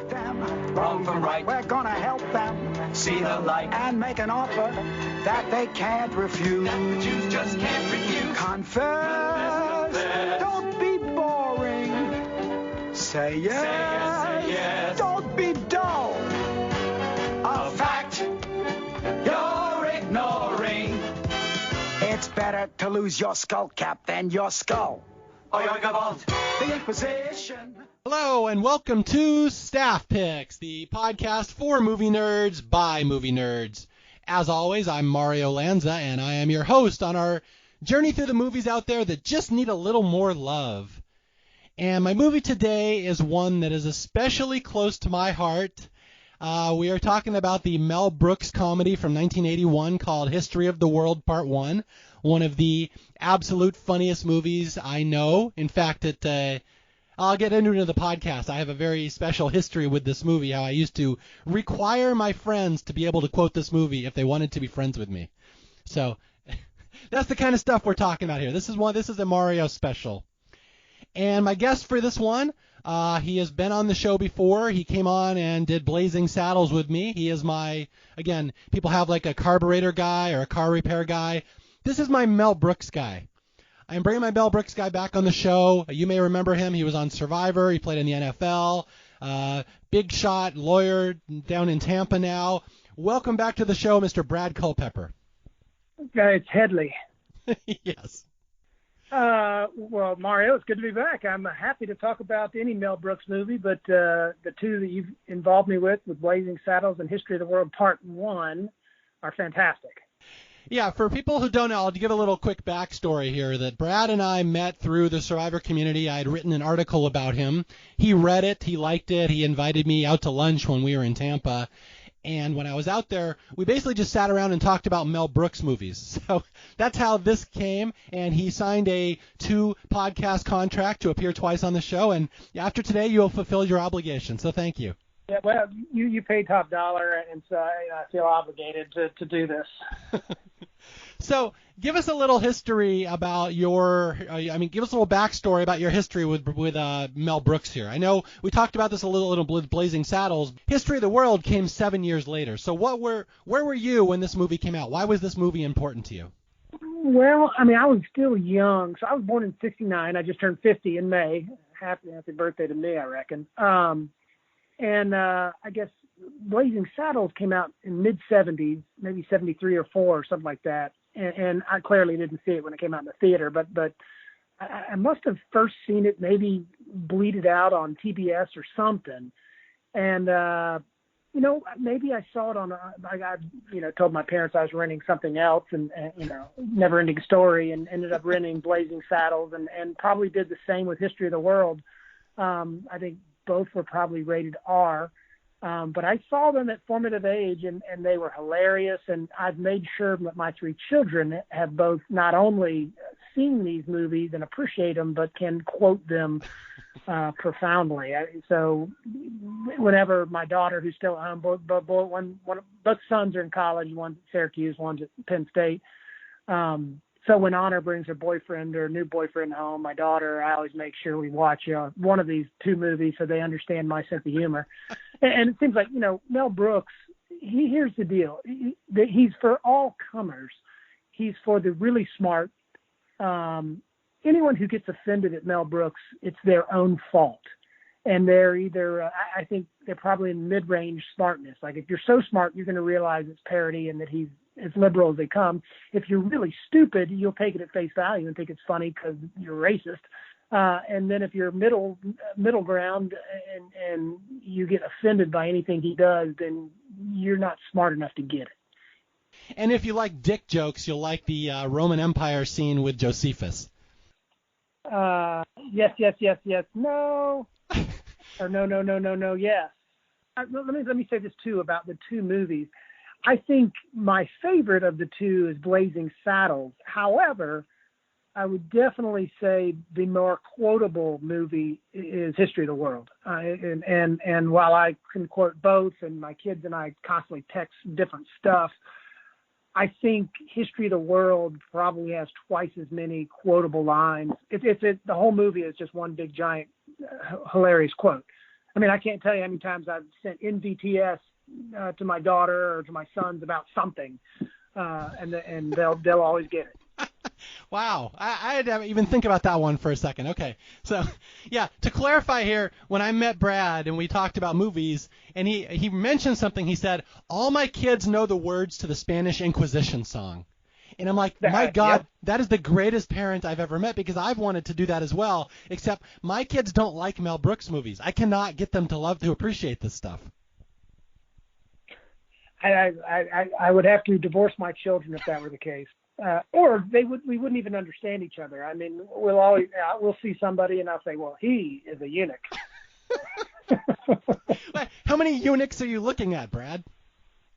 them wrong from right. We're gonna help them See the light. and make an offer that they can't refuse. That the Jews just can't refuse. Confess. Don't be boring. Say yes. Say yes. Don't be dull. A fact you're ignoring. It's better to lose your skull cap than your skull. The Inquisition. Hello and welcome to Staff Picks, the podcast for movie nerds by movie nerds. As always, I'm Mario Lanza and I am your host on our journey through the movies out there that just need a little more love. And my movie today is one that is especially close to my heart. We are talking about the Mel Brooks comedy from 1981 called History of the World Part 1, one of the absolute funniest movies I know. In fact, I'll get into the podcast. I have a very special history with this movie, how I used to require my friends to be able to quote this movie if they wanted to be friends with me. So that's the kind of stuff we're talking about here. This is a Mario special. And my guest for this one, he has been on the show before. He came on and did Blazing Saddles with me. He is again, people have like a carburetor guy or a car repair guy. This is my Mel Brooks guy. I'm bringing my Mel Brooks guy back on the show. You may remember him. He was on Survivor. He played in the NFL. Big shot lawyer down in Tampa now. Welcome back to the show, Mr. Brad Culpepper. It's Headley. Yes. Well, Mario, it's good to be back. I'm happy to talk about any Mel Brooks movie, but the two that you've involved me with Blazing Saddles and History of the World Part 1, are fantastic. Yeah, for people who don't know, I'll give a little quick backstory here that Brad and I met through the Survivor community. I had written an article about him. He read it. He liked it. He invited me out to lunch when we were in Tampa. And when I was out there, we basically just sat around and talked about Mel Brooks movies. So that's how this came. And he signed a 2-podcast contract to appear twice on the show. And after today, you'll fulfill your obligation. So thank you. Yeah, well, you paid top dollar, and so I feel obligated to do this. So give us a little history about give us a little backstory about your history with Mel Brooks here. I know we talked about this a little with Blazing Saddles. History of the World came 7 years later. So where were you when this movie came out? Why was this movie important to you? Well, I was still young. So I was born in '69. I just turned 50 in May. Happy birthday to me, I reckon. And I guess Blazing Saddles came out in mid-'70s, maybe 73 or 4 or something like that. And I clearly didn't see it when it came out in the theater, but I must have first seen it, maybe bleeded out on TBS or something. And, maybe I saw it on, I told my parents I was renting something else and Never Ending Story, and ended up renting Blazing Saddles and probably did the same with History of the World. I think both were probably rated R. But I saw them at formative age, and they were hilarious. And I've made sure that my 3 children have both not only seen these movies and appreciate them, but can quote them profoundly. So whenever my daughter, who's still at home, both sons are in college, one's at Syracuse, one's at Penn State. So when Honor brings her boyfriend or new boyfriend home, my daughter, I always make sure we watch one of these 2 movies so they understand my sense of humor. And it seems like, Mel Brooks, here's the deal. He's for all comers. He's for the really smart. Anyone who gets offended at Mel Brooks, it's their own fault. And they're either, I think they're probably in mid-range smartness. Like if you're so smart, you're going to realize it's parody and that he's as liberal as they come. If you're really stupid, you'll take it at face value and think it's funny because you're racist. And then if you're middle ground and you get offended by anything he does, then you're not smart enough to get it. And if you like dick jokes, you'll like the Roman Empire scene with Josephus. Yes. No. Or no. Yes. Let me say this too about the 2 movies. I think my favorite of the 2 is Blazing Saddles. However, I would definitely say the more quotable movie is History of the World. And while I can quote both, and my kids and I constantly text different stuff, I think History of the World probably has twice as many quotable lines. The whole movie is just one big giant hilarious quote. I mean, I can't tell you how many times I've sent NVTS to my daughter or to my sons about something, and they'll always get it. Wow, I had to even think about that one for a second. Okay, so yeah, to clarify here, when I met Brad and we talked about movies, and he mentioned something, he said, all my kids know the words to the Spanish Inquisition song. And I'm like, my God, Yep. that is the greatest parent I've ever met, because I've wanted to do that as well, except my kids don't like Mel Brooks movies. I cannot get them to appreciate this stuff. I would have to divorce my children if that were the case. Or we wouldn't even understand each other. I mean, we'll see somebody and I'll say, well, he is a eunuch. How many eunuchs are you looking at, Brad?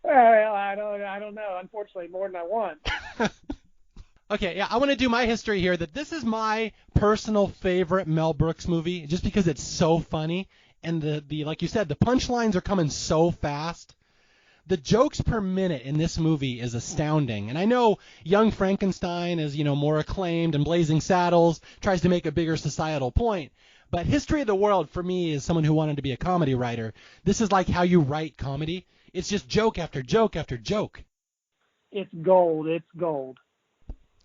Well, I don't know. Unfortunately, more than I want. Okay, yeah, I want to do my history here, that this is my personal favorite Mel Brooks movie, just because it's so funny, and the like you said, the punchlines are coming so fast. The jokes per minute in this movie is astounding. And I know Young Frankenstein is, more acclaimed, and Blazing Saddles tries to make a bigger societal point. But History of the World, for me, as someone who wanted to be a comedy writer, this is like how you write comedy. It's just joke after joke after joke. It's gold. It's gold.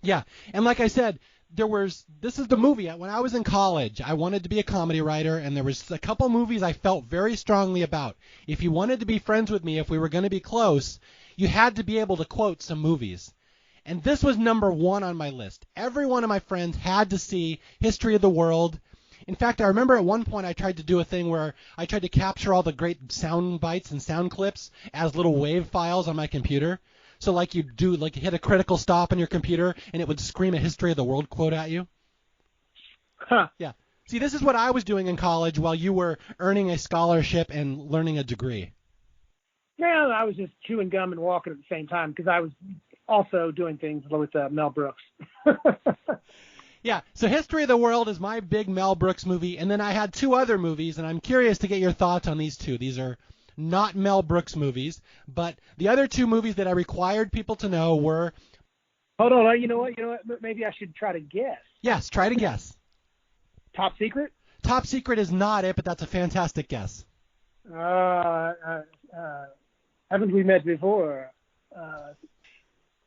Yeah, and like I said, this is the movie. When I was in college, I wanted to be a comedy writer, and there was a couple movies I felt very strongly about. If you wanted to be friends with me, if we were going to be close, you had to be able to quote some movies. And this was number one on my list. Every one of my friends had to see History of the World. In fact, I remember at one point I tried to do a thing where I tried to capture all the great sound bites and sound clips as little wave files on my computer. So like you hit a critical stop on your computer and it would scream a History of the World quote at you. Huh. Yeah. See, this is what I was doing in college while you were earning a scholarship and learning a degree. Yeah, I was just chewing gum and walking at the same time because I was also doing things with Mel Brooks. Yeah, so History of the World is my big Mel Brooks movie, and then I had two other movies, and I'm curious to get your thoughts on these two. These are not Mel Brooks movies, but the other two movies that I required people to know were... Hold on, you know what? Maybe I should try to guess. Yes, try to guess. Top Secret? Top Secret is not it, but that's a fantastic guess. Haven't we met before?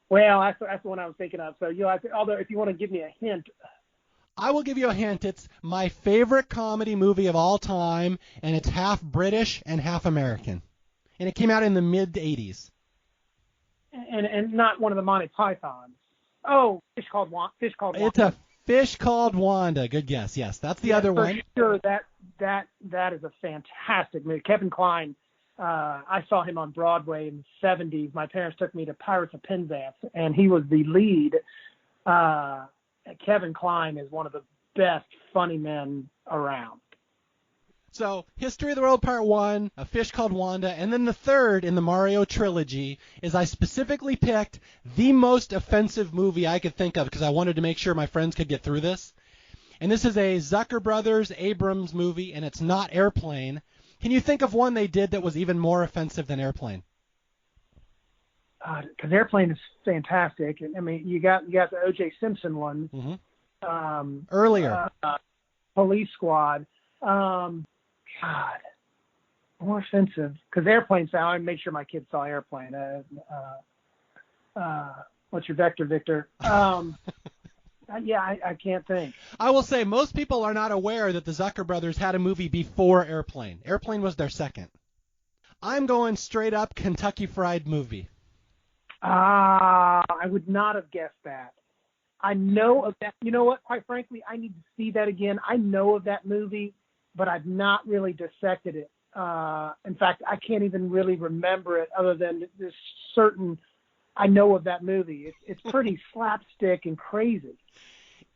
Well, that's the one I was thinking of. So, although if you want to give me a hint. I will give you a hint. It's my favorite comedy movie of all time, and it's half British and half American. And it came out in the mid-'80s. And not one of the Monty Pythons. Oh, Fish Called Wanda. It's a Fish Called Wanda. Good guess. Yes, that's the other one. Sure, that is a fantastic movie. Kevin Kline. I saw him on Broadway in the 70s. My parents took me to Pirates of Penzance, and he was the lead. Kevin Kline is one of the best funny men around. So, History of the World Part 1, A Fish Called Wanda, and then the third in the Mario trilogy is I specifically picked the most offensive movie I could think of because I wanted to make sure my friends could get through this. And this is a Zucker Brothers Abrams movie, and it's not Airplane. Can you think of one they did that was even more offensive than Airplane? Because Airplane is fantastic. I mean, you got the O.J. Simpson one. Mm-hmm. Earlier. Police Squad. God, more offensive. Because Airplane I made sure my kids saw Airplane. What's your vector, Victor? Yeah, I can't think. I will say most people are not aware that the Zucker brothers had a movie before Airplane. Airplane was their second. I'm going straight up Kentucky Fried Movie. I would not have guessed that. I know of that. You know what? Quite frankly, I need to see that again. I know of that movie, but I've not really dissected it. In fact, I can't even really remember it other than this certain... I know of that movie. It's pretty slapstick and crazy.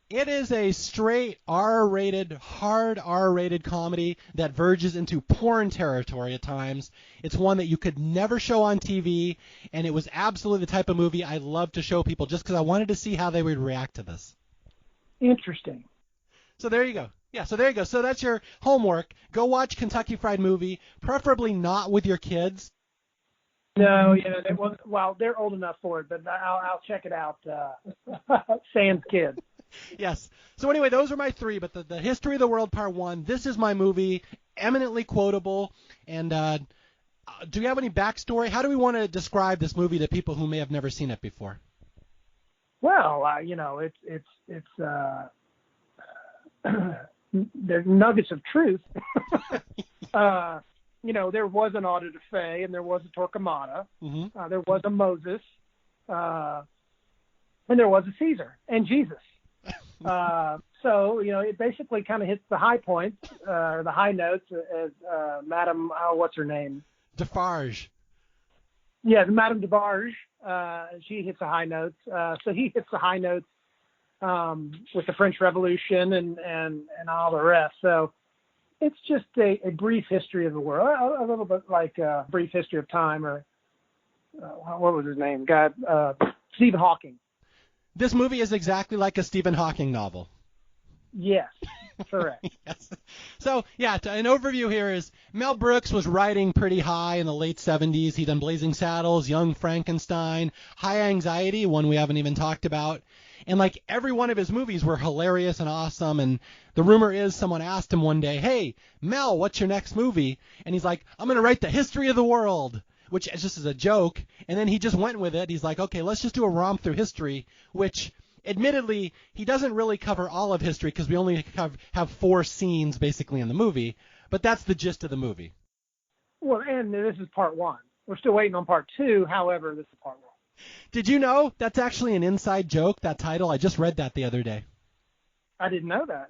It is a straight R-rated, hard R-rated comedy that verges into porn territory at times. It's one that you could never show on TV, and it was absolutely the type of movie I love to show people just because I wanted to see how they would react to this. Interesting. So there you go. Yeah, so there you go. So that's your homework. Go watch Kentucky Fried Movie, preferably not with your kids. No, yeah, they're old enough for it, but I'll check it out. Sans kids. Yes. So anyway, those are my three, but the History of the World Part 1, this is my movie. eminently quotable. And do you have any backstory? How do we want to describe this movie to people who may have never seen it before? Well, there's nuggets of truth. There was an Auto da Fe and there was a Torquemada. Mm-hmm. There was a Moses, and there was a Caesar and Jesus. So it basically kind of hits the high points, the high notes, as Madame, what's her name? Defarge. Yeah, Madame Defarge. She hits the high notes. So he hits the high notes with the French Revolution and all the rest. So it's just a brief history of the world, a little bit like a brief history of time, or what was his name? Stephen Hawking. This movie is exactly like a Stephen Hawking novel. Yes, correct. Yes. So, an overview here is Mel Brooks was riding pretty high in the late 70s. He done Blazing Saddles, Young Frankenstein, High Anxiety, one we haven't even talked about. And like every one of his movies were hilarious and awesome. And the rumor is someone asked him one day, "Hey, Mel, what's your next movie?" And he's like, "I'm going to write the history of the world," which is just as a joke. And then he just went with it. He's like, "Okay, let's just do a romp through history," which admittedly, he doesn't really cover all of history because we only have 4 scenes basically in the movie, but that's the gist of the movie. Well, and this is part 1. We're still waiting on part 2. However, this is part 1. Did you know that's actually an inside joke, that title? I just read that the other day. I didn't know that.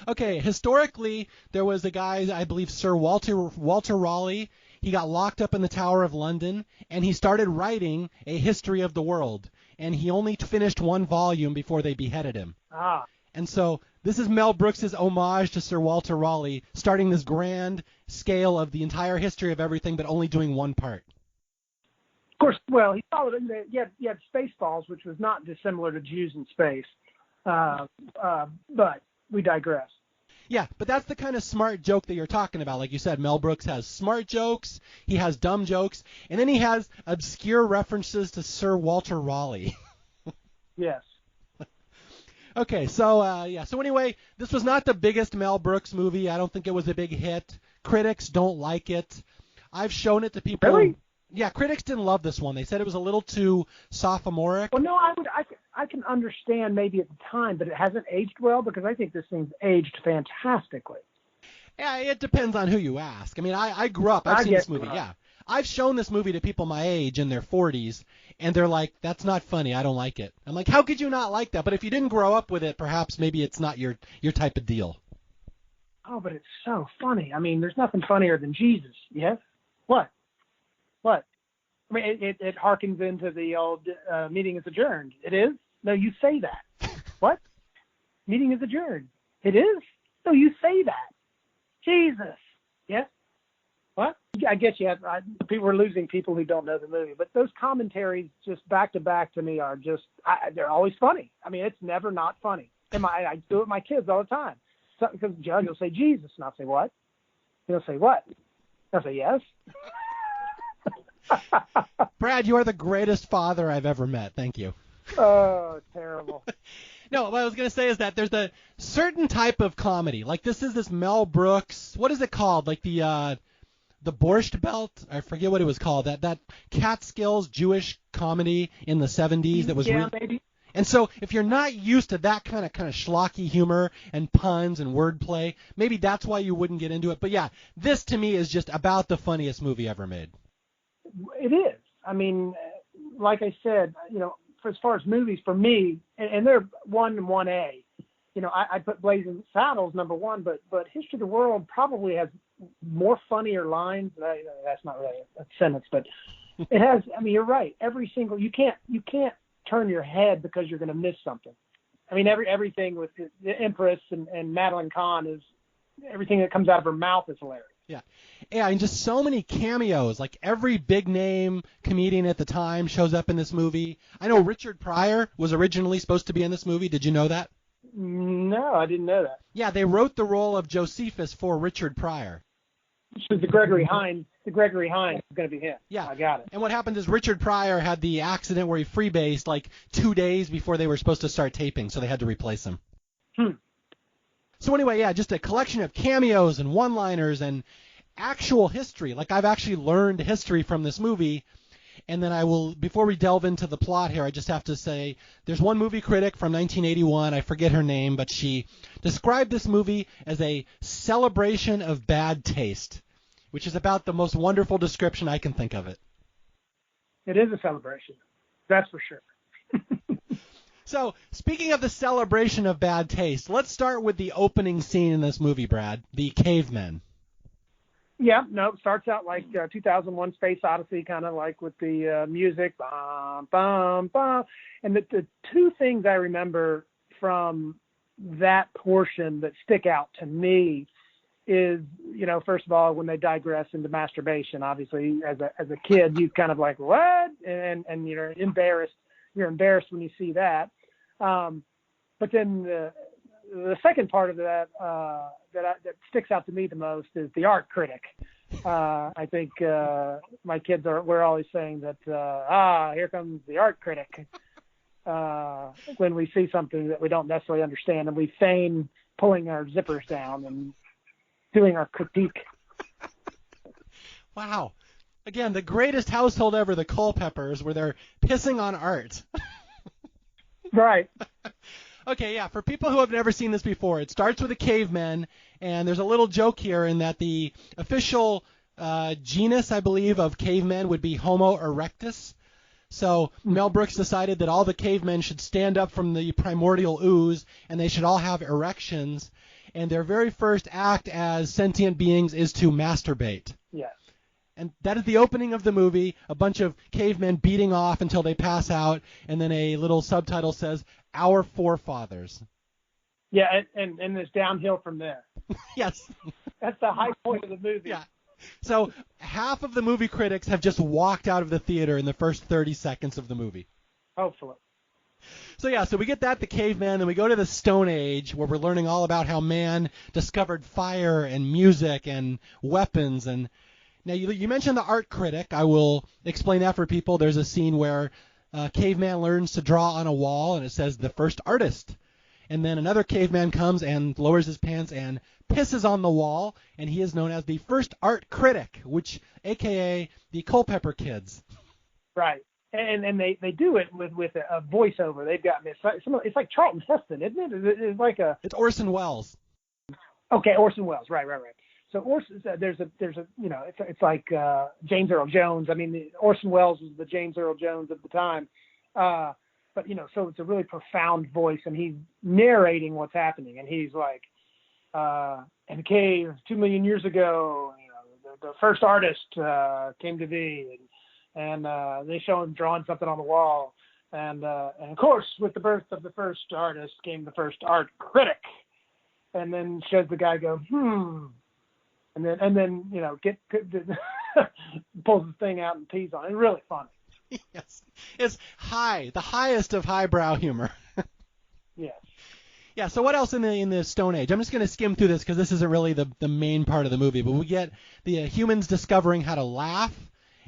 Okay, historically, there was a guy, I believe Sir Walter Raleigh. He got locked up in the Tower of London, and he started writing a history of the world. And he only finished 1 volume before they beheaded him. Ah. And so this is Mel Brooks' homage to Sir Walter Raleigh, starting this grand scale of the entire history of everything, but only doing 1 part. Of course, well, he followed it. You had Spaceballs, which was not dissimilar to Jews in Space. But we digress. Yeah, but that's the kind of smart joke that you're talking about. Like you said, Mel Brooks has smart jokes, he has dumb jokes, and then he has obscure references to Sir Walter Raleigh. Yes. Okay, so anyway, this was not the biggest Mel Brooks movie. I don't think it was a big hit. Critics don't like it. I've shown it to people. Really? Yeah, critics didn't love this one. They said it was a little too sophomoric. Well, no, I can understand maybe at the time, but it hasn't aged well because I think this thing's aged fantastically. Yeah, it depends on who you ask. I mean, I grew up. I've seen this movie. Yeah, I've shown this movie to people my age in their 40s, and they're like, "That's not funny. I don't like it." I'm like, "How could you not like that?" But if you didn't grow up with it, perhaps maybe it's not your type of deal. Oh, but it's so funny. I mean, there's nothing funnier than Jesus. Yes. What? I mean, it harkens into the old meeting is adjourned. It is? No, you say that. What? Meeting is adjourned. It is? No, you say that. Jesus. Yes? What? I guess we're losing people who don't know the movie, but those commentaries just back to back to me are just, they're always funny. I mean, it's never not funny. And I do it with my kids all the time. Because the judge will say Jesus, and I'll say, what? He'll say, what? I'll say, yes. Brad, you are the greatest father I've ever met. Thank you. Oh, terrible. No, what I was going to say is that there's a certain type of comedy. Like this Mel Brooks, what is it called? Like the Borscht Belt? I forget what it was called. That Catskills Jewish comedy in the 70s that was maybe. And so if you're not used to that kind of schlocky humor and puns and wordplay, maybe that's why you wouldn't get into it. But yeah, this to me is just about the funniest movie ever made. It is. I mean, like I said, as far as movies for me, and they're 1 and 1A. I put Blazing Saddles number 1, but History of the World probably has more funnier lines. That's not really a sentence, but it has. I mean, you're right. Every single you can't turn your head because you're going to miss something. I mean, everything with the Empress and Madeline Kahn is everything that comes out of her mouth is hilarious. Yeah, and just so many cameos. Like every big name comedian at the time shows up in this movie. I know Richard Pryor was originally supposed to be in this movie. Did you know that? No, I didn't know that. Yeah, they wrote the role of Josephus for Richard Pryor. So the Gregory Hines is going to be him. Yeah, I got it. And what happened is Richard Pryor had the accident where he freebased like 2 days before they were supposed to start taping, so they had to replace him. So anyway, yeah, just a collection of cameos and one-liners and actual history. Like I've actually learned history from this movie. And then I will, before we delve into the plot here, I just have to say there's one movie critic from 1981, I forget her name, but she described this movie as a celebration of bad taste, which is about the most wonderful description I can think of it. It is a celebration. That's for sure. So, speaking of the celebration of bad taste, let's start with the opening scene in this movie, Brad, the cavemen. Yeah, no, it starts out like 2001 Space Odyssey, kind of like with the music, bum, bum, bum. And the two things I remember from that portion that stick out to me is, first of all, when they digress into masturbation. Obviously, as a kid, you kind of like, what? And you're embarrassed. You're embarrassed when you see that. But then the second part of that that sticks out to me the most is the art critic. I think my kids we're always saying that here comes the art critic when we see something that we don't necessarily understand, and we feign pulling our zippers down and doing our critique. Wow. Again, the greatest household ever, the Culpeppers, where they're pissing on art. Right. Okay, yeah, for people who have never seen this before, it starts with the cavemen, and there's a little joke here in that the official genus, I believe, of cavemen would be Homo erectus. So Mel Brooks decided that all the cavemen should stand up from the primordial ooze, and they should all have erections, and their very first act as sentient beings is to masturbate. Yes. And that is the opening of the movie, a bunch of cavemen beating off until they pass out, and then a little subtitle says, "Our Forefathers." Yeah, and it's downhill from there. Yes. That's the high point of the movie. Yeah. So half of the movie critics have just walked out of the theater in the first 30 seconds of the movie. Hopefully. So yeah, so we get that, the caveman, then we go to the Stone Age, where we're learning all about how man discovered fire and music and weapons. And now you mentioned the art critic. I will explain that for people. There's a scene where caveman learns to draw on a wall, and it says the first artist. And then another caveman comes and lowers his pants and pisses on the wall, and he is known as the first art critic, which, a.k.a. the Culpepper kids. Right. And they do it with a voiceover. They've got it's like Charlton Heston, isn't it? It's like It's Orson Welles. Okay, Orson Welles. Right. So Orson, there's a it's like James Earl Jones. I mean, Orson Welles was the James Earl Jones of the time. But so it's a really profound voice, and he's narrating what's happening, and he's like, in a cave 2 million years ago, the first artist came to be, and they show him drawing something on the wall, and of course, with the birth of the first artist came the first art critic, and then shows the guy go, and then pulls the thing out and pees on it. It's really funny. Yes, it's the highest of highbrow humor. Yes. Yeah. So what else in the Stone Age? I'm just going to skim through this because this isn't really the main part of the movie. But we get the humans discovering how to laugh,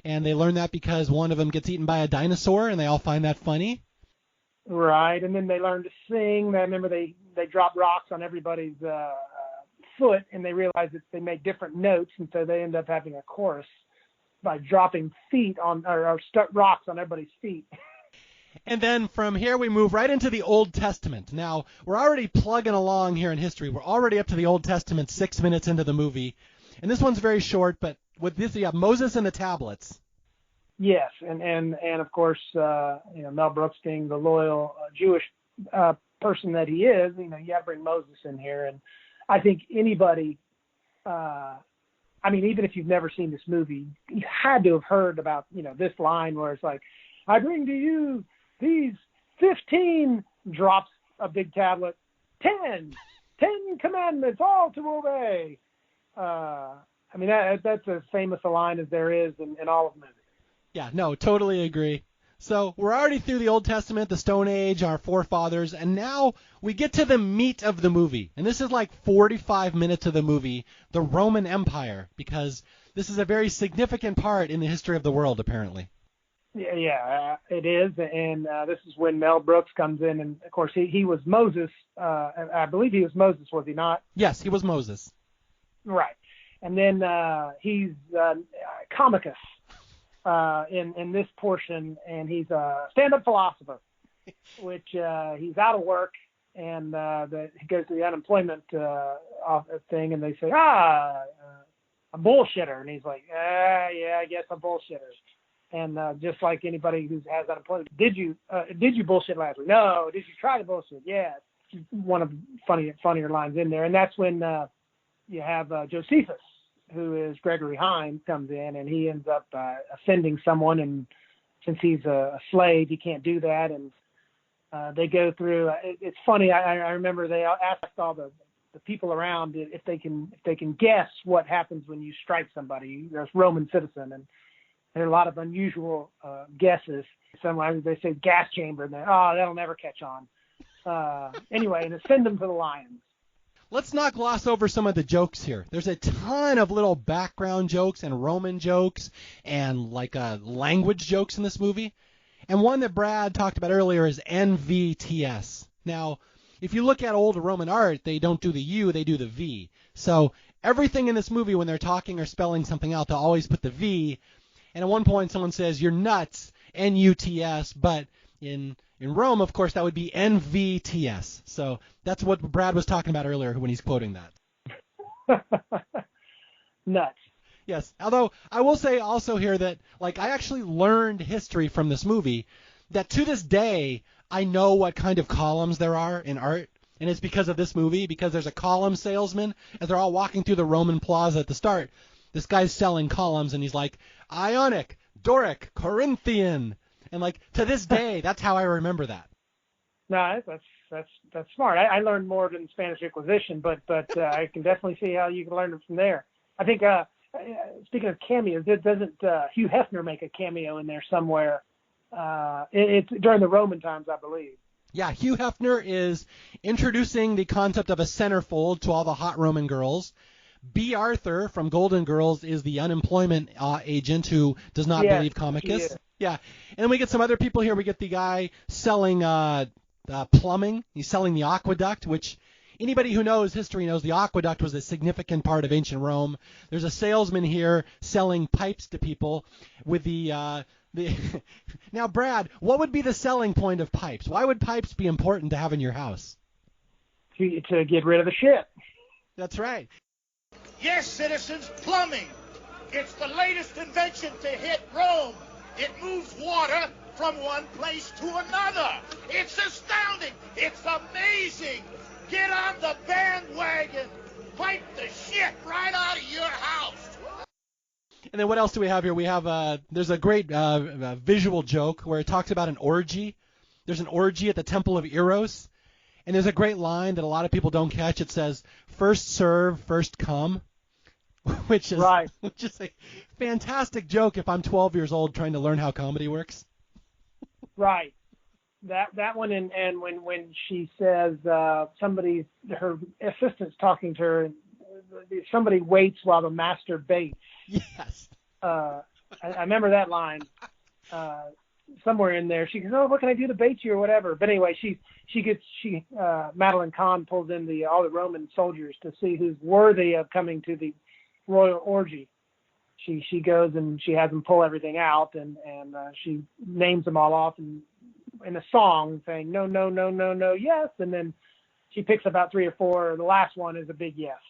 and they learn that because one of them gets eaten by a dinosaur, and they all find that funny. Right, and then they learn to sing. I remember they drop rocks on everybody's foot, and they realize that they make different notes, and so they end up having a chorus by dropping feet on or rocks on everybody's feet. And then from here we move right into the Old Testament. Now, we're already plugging along here in history. We're already up to the Old Testament 6 minutes into the movie. And this one's very short, but with this you have Moses and the tablets. Yes, and of course, Mel Brooks being the loyal Jewish person that he is, you got to bring Moses in here. And I think anybody, even if you've never seen this movie, you had to have heard about, this line where it's like, I bring to you these 15, drops a big tablet, 10 commandments, all to obey. That's as famous a line as there is in all of movies. Yeah, no, totally agree. So we're already through the Old Testament, the Stone Age, our forefathers, and now we get to the meat of the movie. And this is like 45 minutes of the movie, the Roman Empire, because this is a very significant part in the history of the world, apparently. It is, and this is when Mel Brooks comes in, and of course he was Moses. I believe he was Moses, was he not? Yes, he was Moses. Right, and then he's Comicus in this portion, and he's a stand-up philosopher, which he's out of work, and he goes to the unemployment thing, and they say, a bullshitter, and he's like, yeah, I guess I'm bullshitter. And just like anybody who has unemployment, did you bullshit last week? No. Did you try to bullshit? Yes. One of the funnier lines in there. And that's when you have Josephus, who is Gregory Hines, comes in, and he ends up offending someone. And since he's a slave, he can't do that. And they go through. It's funny. I remember they asked all the people around if they can guess what happens when you strike somebody. There's Roman citizen, and there are a lot of unusual guesses. Sometimes they say gas chamber, and that'll never catch on. Anyway, and send them to the lions. Let's not gloss over some of the jokes here. There's a ton of little background jokes and Roman jokes and language jokes in this movie. And one that Brad talked about earlier is NVTS. Now, if you look at old Roman art, they don't do the U, they do the V. So everything in this movie, when they're talking or spelling something out, they'll always put the V. And at one point, someone says, "You're nuts," N-U-T-S, but in Rome, of course, that would be NVTS. So that's what Brad was talking about earlier when he's quoting that. Nuts. Yes, although I will say also here that, I actually learned history from this movie, that to this day, I know what kind of columns there are in art, and it's because of this movie, because there's a column salesman, as they're all walking through the Roman plaza at the start. This guy's selling columns, and he's like, Ionic, Doric, Corinthian. And to this day, that's how I remember that. No, that's smart. I learned more than Spanish Inquisition, but I can definitely see how you can learn it from there. I think, speaking of cameos, doesn't Hugh Hefner make a cameo in there somewhere? It's during the Roman times, I believe. Yeah, Hugh Hefner is introducing the concept of a centerfold to all the hot Roman girls. B. Arthur from Golden Girls is the unemployment agent who does not believe Comicus. Yeah, and then we get some other people here. We get the guy selling plumbing. He's selling the aqueduct, which anybody who knows history knows the aqueduct was a significant part of ancient Rome. There's a salesman here selling pipes to people with the Now, Brad, what would be the selling point of pipes? Why would pipes be important to have in your house? To get rid of the shit. That's right. Yes, citizens, plumbing. It's the latest invention to hit Rome. It moves water from one place to another. It's astounding. It's amazing. Get on the bandwagon. Pipe the shit right out of your house. And then what else do we have here? We have there's a great visual joke where it talks about an orgy. There's an orgy at the Temple of Eros. And there's a great line that a lot of people don't catch. It says, "First serve, first come," which is a fantastic joke if I'm 12 years old trying to learn how comedy works. Right. That one, and when she says her assistant's talking to her, somebody waits while the master baits. Yes. I remember that line. Somewhere in there, she goes, "Oh, what can I do to bait you or whatever?" But anyway, Madeline Kahn pulls in all the Roman soldiers to see who's worthy of coming to the royal orgy. She goes and she has them pull everything out, and she names them all off in a song saying no, no, no, no, no, yes, and then she picks about 3 or 4. The last one is a big yes.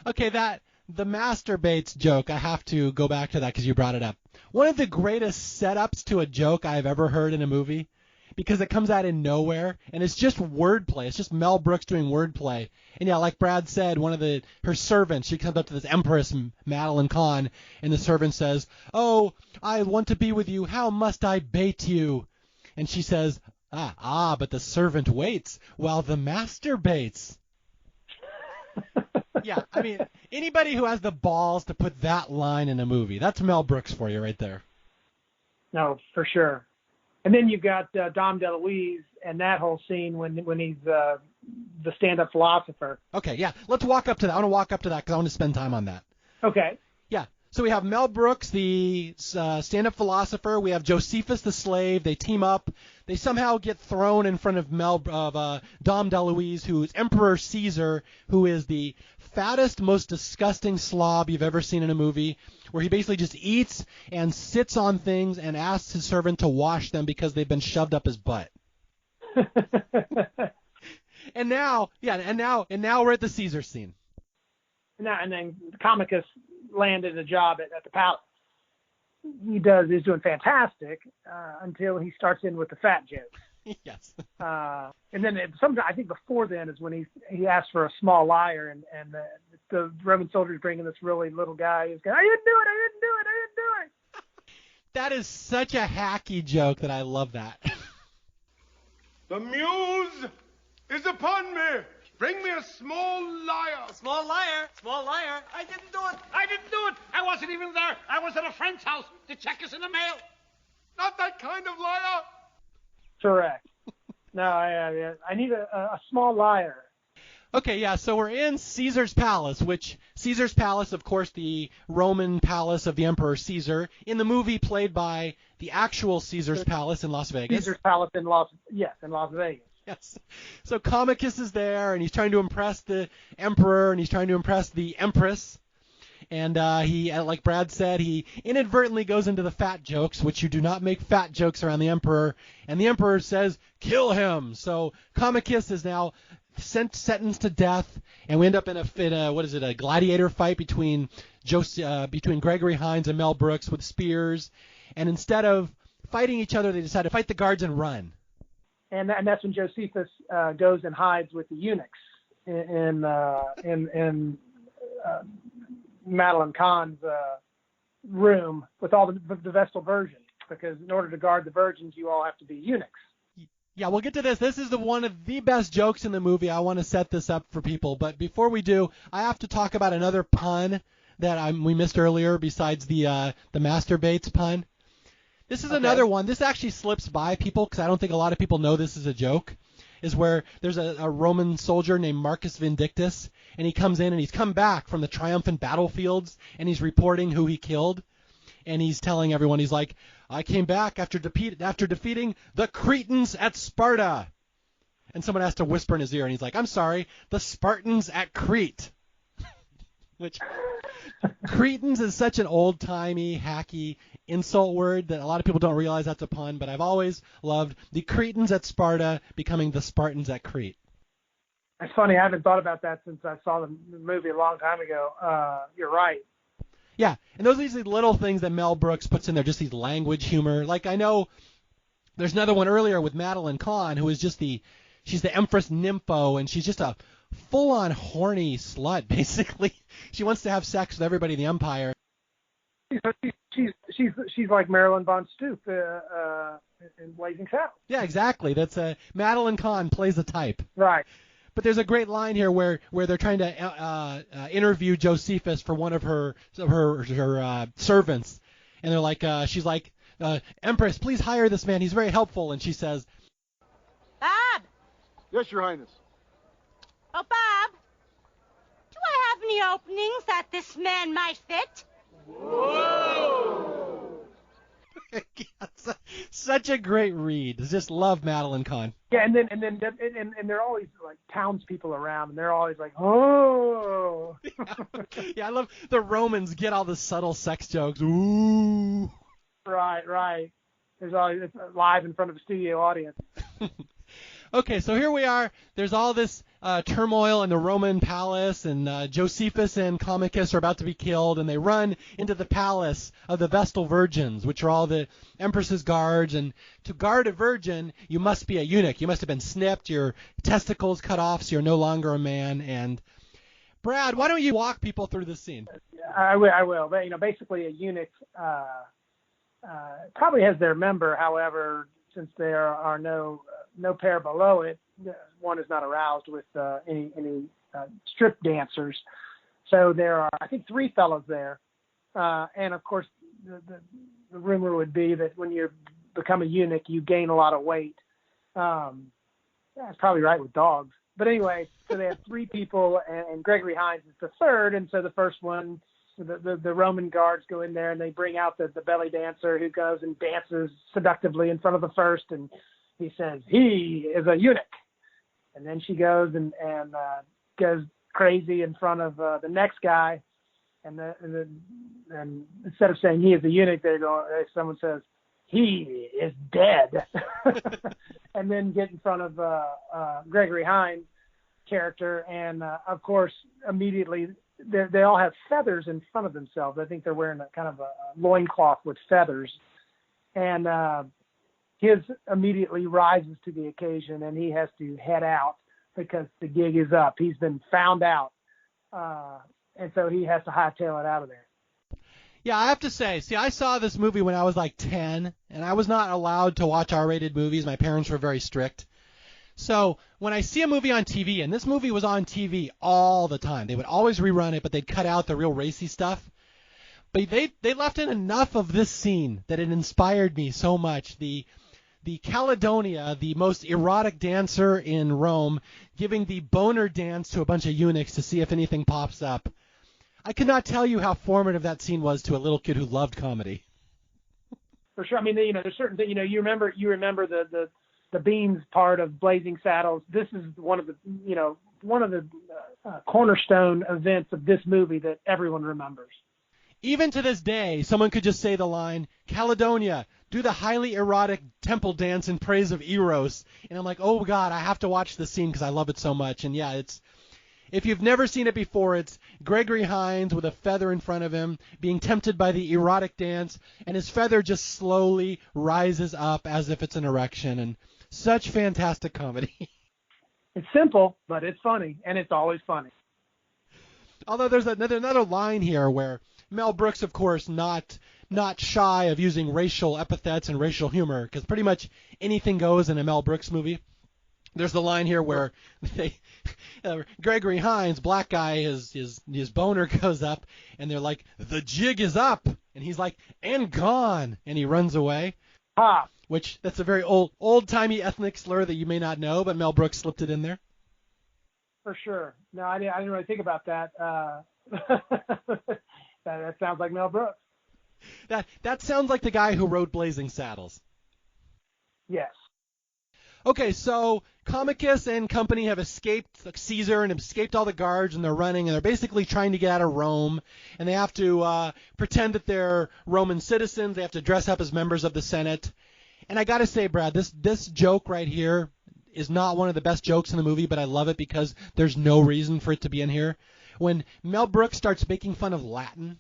Okay, the masturbates joke, I have to go back to that because you brought it up. One of the greatest setups to a joke I've ever heard in a movie, because it comes out of nowhere, and it's just wordplay. It's just Mel Brooks doing wordplay. And yeah, like Brad said, one of her servants, she comes up to this Empress, Madeline Kahn, and the servant says, "Oh, I want to be with you. How must I bait you?" And she says, but the servant waits while the master baits. Yeah, I mean, anybody who has the balls to put that line in a movie, that's Mel Brooks for you right there. No, for sure. And then you've got Dom DeLuise and that whole scene when he's the stand-up philosopher. Okay, yeah, let's walk up to that. I want to walk up to that because I want to spend time on that. Okay. Yeah, So we have Mel Brooks, the stand-up philosopher. We have Josephus, the slave. They team up. They somehow get thrown in front of Dom DeLuise, who is Emperor Caesar, who is the fattest, most disgusting slob you've ever seen in a movie, where he basically just eats and sits on things and asks his servant to wash them because they've been shoved up his butt. And now we're at the Caesar scene. And then Comicus landed a job at the palace. He's doing fantastic until he starts in with the fat jokes. Yes. And then I think before then is when he asked for a small liar, and the Roman soldiers bringing this really little guy who's going, I didn't do it. That is such a hacky joke that I love that. The muse is upon me. Bring me a small liar. Small liar. I didn't do it. I wasn't even there. I was at a friend's house. The check is in the mail. Not that kind of liar. Correct. No, I need a small liar. Okay, yeah, so we're in Caesar's palace, Caesar's palace, of course, the Roman palace of the Emperor Caesar, in the movie played by the actual Caesar's palace in Las Vegas. Caesar's palace in Las Vegas. Yes. So Comicus is there, and he's trying to impress the emperor, and he's trying to impress the empress. And he, like Brad said, he inadvertently goes into the fat jokes, which you do not make fat jokes around the emperor. And the emperor says, kill him. So Comicus is now sentenced to death, and we end up in a gladiator fight between Gregory Hines and Mel Brooks with spears. And instead of fighting each other, they decide to fight the guards and run. And that's when Josephus goes and hides with the eunuchs in Madeline Kahn's room with all the Vestal virgins, because in order to guard the virgins, you all have to be eunuchs. Yeah, we'll get to this. This is one of the best jokes in the movie. I want to set this up for people. But before we do, I have to talk about another pun that we missed earlier besides the masturbates pun. This is another one. This actually slips by people because I don't think a lot of people know this is a joke. Is where there's a Roman soldier named Marcus Vindictus, and he comes in and he's come back from the triumphant battlefields, and he's reporting who he killed. And he's telling everyone, he's like, I came back after defeating the Cretans at Sparta. And someone has to whisper in his ear, and he's like, I'm sorry, the Spartans at Crete. Which, Cretans is such an old-timey, hacky insult word that a lot of people don't realize that's a pun, but I've always loved the Cretans at Sparta becoming the Spartans at Crete. It's funny, I haven't thought about that since I saw the movie a long time ago. You're right. Yeah, and those are these little things that Mel Brooks puts in there, just these language humor. Like, I know there's another one earlier with Madeline Kahn, who is she's the Empress Nympho, and she's just a full-on horny slut, basically. She wants to have sex with everybody in the Empire. She's like Marilyn von Stoop in Blazing Saddles. Yeah, exactly. That's Madeline Kahn plays the type. Right. But there's a great line here where they're trying to interview Josephus for one of her servants, and they're like, she's like, Empress, please hire this man. He's very helpful. And she says, Bob. Yes, Your Highness. Oh, Bob. Do I have any openings that this man might fit? Whoa! Such a great read. Just love Madeline Kahn. Yeah, and there are always like townspeople around, and they're always like, oh. Yeah, I love the Romans get all the subtle sex jokes. Ooh. Right. There's always it's live in front of a studio audience. Okay, so here we are. There's all this turmoil in the Roman palace, and Josephus and Comicus are about to be killed, and they run into the palace of the Vestal virgins, which are all the empress's guards. And to guard a virgin, you must be a eunuch. You must have been snipped, your testicles cut off, so you're no longer a man. And Brad, why don't you walk people through this scene? I will. But, basically a eunuch probably has their member. However, since there are no pair below it, one is not aroused with any strip dancers. So there are, I think, 3 fellows there. And, of course, the rumor would be that when you become a eunuch, you gain a lot of weight. That's probably right with dogs. But anyway, so they have 3 people, and Gregory Hines is the third. And so the first one The Roman guards go in there and they bring out the belly dancer who goes and dances seductively in front of the first, and he says, "He is a eunuch." And then she goes and goes crazy in front of the next guy, and instead of saying "he is a eunuch," someone says, "He is dead." And then get in front of Gregory Hines' character, and of course immediately they all have feathers in front of themselves. I think they're wearing a kind of a loincloth with feathers, and his immediately rises to the occasion, and he has to head out because the gig is up. He's been found out, and so he has to hightail it out of there. Yeah, I have to say, I saw this movie when I was like 10, and I was not allowed to watch R-rated movies. My parents were very strict. So when I see a movie on TV, and this movie was on TV all the time, they would always rerun it, but they'd cut out the real racy stuff. But they left in enough of this scene that it inspired me so much. The Caledonia, the most erotic dancer in Rome, giving the boner dance to a bunch of eunuchs to see if anything pops up. I could not tell you how formative that scene was to a little kid who loved comedy. For sure. I mean, there's certain things, you remember the Beans part of Blazing Saddles. This is one of the cornerstone events of this movie that everyone remembers. Even to this day, someone could just say the line, "Caledonia, do the highly erotic temple dance in praise of Eros." And I'm like, oh God, I have to watch this scene because I love it so much. And yeah, if you've never seen it before, it's Gregory Hines with a feather in front of him being tempted by the erotic dance, and his feather just slowly rises up as if it's an erection, and such fantastic comedy. It's simple, but it's funny, and it's always funny. Although there's another line here where Mel Brooks, of course, not shy of using racial epithets and racial humor, because pretty much anything goes in a Mel Brooks movie. There's the line here where Gregory Hines, black guy, his boner goes up, and they're like, "The jig is up," and he's like, "And gone," and he runs away. Ah, which that's a very old-timey ethnic slur that you may not know, but Mel Brooks slipped it in there. For sure. No, I didn't really think about that. That sounds like Mel Brooks. That sounds like the guy who wrote Blazing Saddles. Yes. Okay, so Comicus and company have escaped Caesar and escaped all the guards, and they're running, and they're basically trying to get out of Rome, and they have to pretend that they're Roman citizens. They have to dress up as members of the Senate. And I got to say, Brad, this joke right here is not one of the best jokes in the movie, but I love it because there's no reason for it to be in here. When Mel Brooks starts making fun of Latin.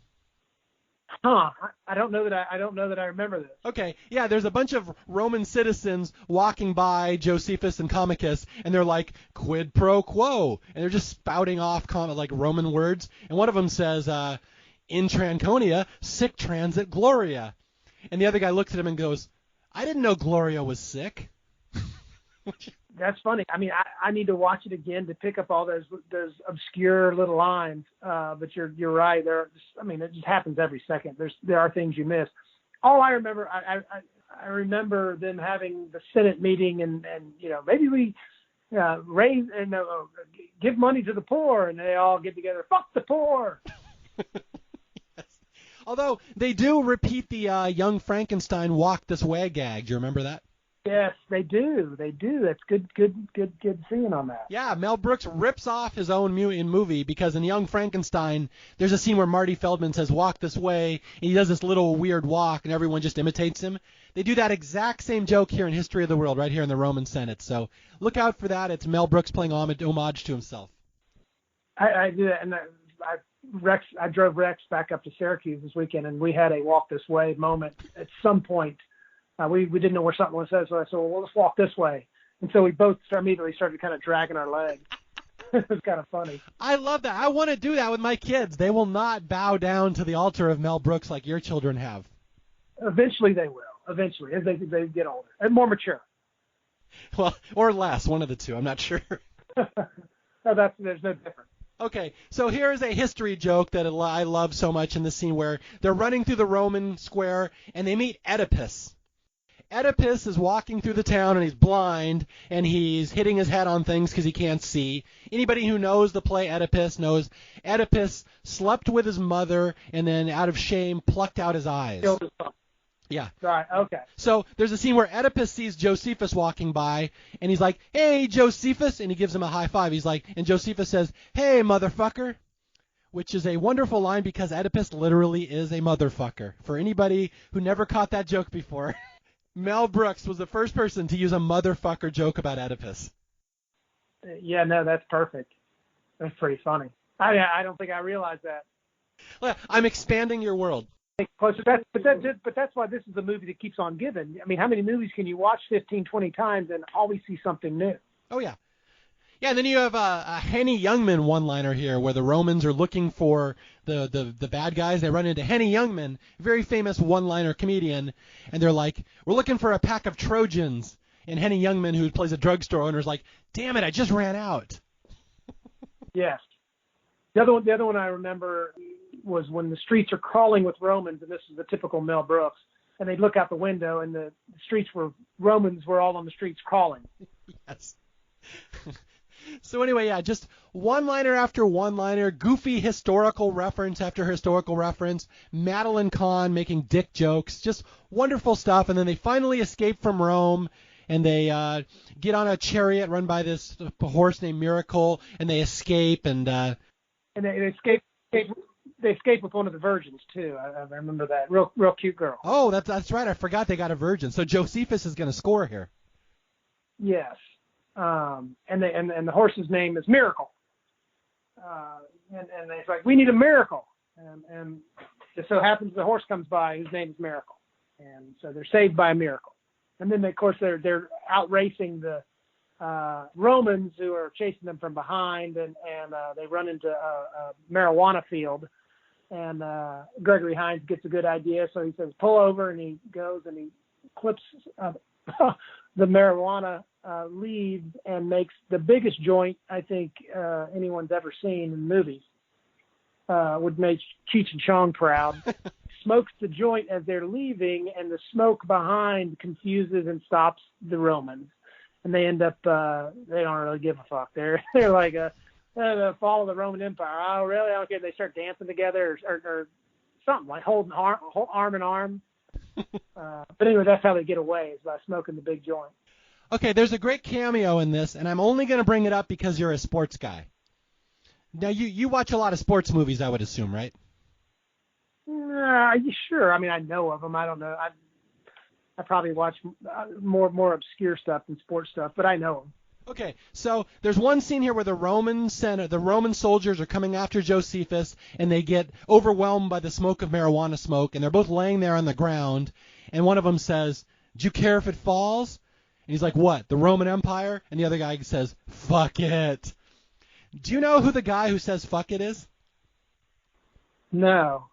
Huh. I don't know that I remember this. Okay, yeah, there's a bunch of Roman citizens walking by Josephus and Comicus, and they're like, "Quid pro quo," and they're just spouting off like Roman words, and one of them says, "In Tranconia, sic transit Gloria," and the other guy looks at him and goes, "I didn't know Gloria was sick." That's funny. I mean, I need to watch it again to pick up all those obscure little lines. But you're right. It just happens every second. There are things you miss. All I remember, I remember them having the Senate meeting, and maybe we raise and give money to the poor, and they all get together. Fuck the poor. Yes. Although they do repeat the Young Frankenstein walk this way gag. Do you remember that? Yes, they do. That's good seeing on that. Yeah, Mel Brooks rips off his own movie because in Young Frankenstein, there's a scene where Marty Feldman says, "Walk this way," and he does this little weird walk, and everyone just imitates him. They do that exact same joke here in History of the World, right here in the Roman Senate. So look out for that. It's Mel Brooks playing homage to himself. I do that, and I drove Rex back up to Syracuse this weekend, and we had a walk this way moment at some point. We didn't know where something was said, so I said, "Well, let's walk this way." And so we both immediately started kind of dragging our legs. It was kind of funny. I love that. I want to do that with my kids. They will not bow down to the altar of Mel Brooks like your children have. Eventually they will. Eventually, as they get older and more mature. Well, or less, one of the two. I'm not sure. No, there's no difference. Okay, so here's a history joke that I love so much in the scene where they're running through the Roman square and they meet Oedipus. Oedipus is walking through the town and he's blind and he's hitting his head on things because he can't see. Anybody who knows the play Oedipus knows Oedipus slept with his mother and then out of shame plucked out his eyes. Killed his son. Yeah. Right, okay. So there's a scene where Oedipus sees Josephus walking by and he's like, "Hey, Josephus," and he gives him a high five. He's like, and Josephus says, "Hey, motherfucker," which is a wonderful line because Oedipus literally is a motherfucker. For anybody who never caught that joke before, Mel Brooks was the first person to use a motherfucker joke about Oedipus. Yeah, no, that's perfect. That's pretty funny. I don't think I realized that. Well, I'm expanding your world. But that's why this is the movie that keeps on giving. I mean, how many movies can you watch 15, 20 times and always see something new? Oh, yeah. Yeah, and then you have a Henny Youngman one-liner here where the Romans are looking for the bad guys. They run into Henny Youngman, very famous one-liner comedian, and they're like, "We're looking for a pack of Trojans." And Henny Youngman, who plays a drugstore owner, is like, "Damn it, I just ran out." Yes. The other one I remember was when the streets are crawling with Romans, and this is the typical Mel Brooks, and they look out the window, and the Romans were all on the streets crawling. Yes. So anyway, yeah, just one-liner after one-liner, goofy historical reference after historical reference, Madeline Kahn making dick jokes, just wonderful stuff. And then they finally escape from Rome, and they get on a chariot run by this horse named Miracle, and they escape. And they escape. They escape with one of the virgins too. I remember that real cute girl. Oh, that's right. I forgot they got a virgin. So Josephus is going to score here. Yes. And the horse's name is Miracle. And it's like, we need a miracle. And it so happens the horse comes by whose name is Miracle. And so they're saved by a miracle. And then, of course, they're out racing the Romans who are chasing them from behind. And they run into a marijuana field. And Gregory Hines gets a good idea. So he says, pull over. And he goes and he clips the marijuana leaves and makes the biggest joint I think anyone's ever seen in movies. Would make Cheech and Chong proud. Smokes the joint as they're leaving, and the smoke behind confuses and stops the Romans. And they end up, they don't really give a fuck. They're like the fall of the Roman Empire. Oh, really? I don't care. They start dancing together or something, like holding arm in arm. But anyway, that's how they get away, is by smoking the big joint. Okay, there's a great cameo in this, and I'm only going to bring it up because you're a sports guy. Now, you watch a lot of sports movies, I would assume, right? Sure. I mean, I know of them. I don't know. I probably watch more obscure stuff than sports stuff, but I know them. Okay, so there's one scene here where the Roman soldiers are coming after Josephus, and they get overwhelmed by the smoke of marijuana smoke, and they're both laying there on the ground, and one of them says, "Do you care if it falls?" And he's like, "What, the Roman Empire?" And the other guy says, "Fuck it." Do you know who the guy who says "fuck it" is? No.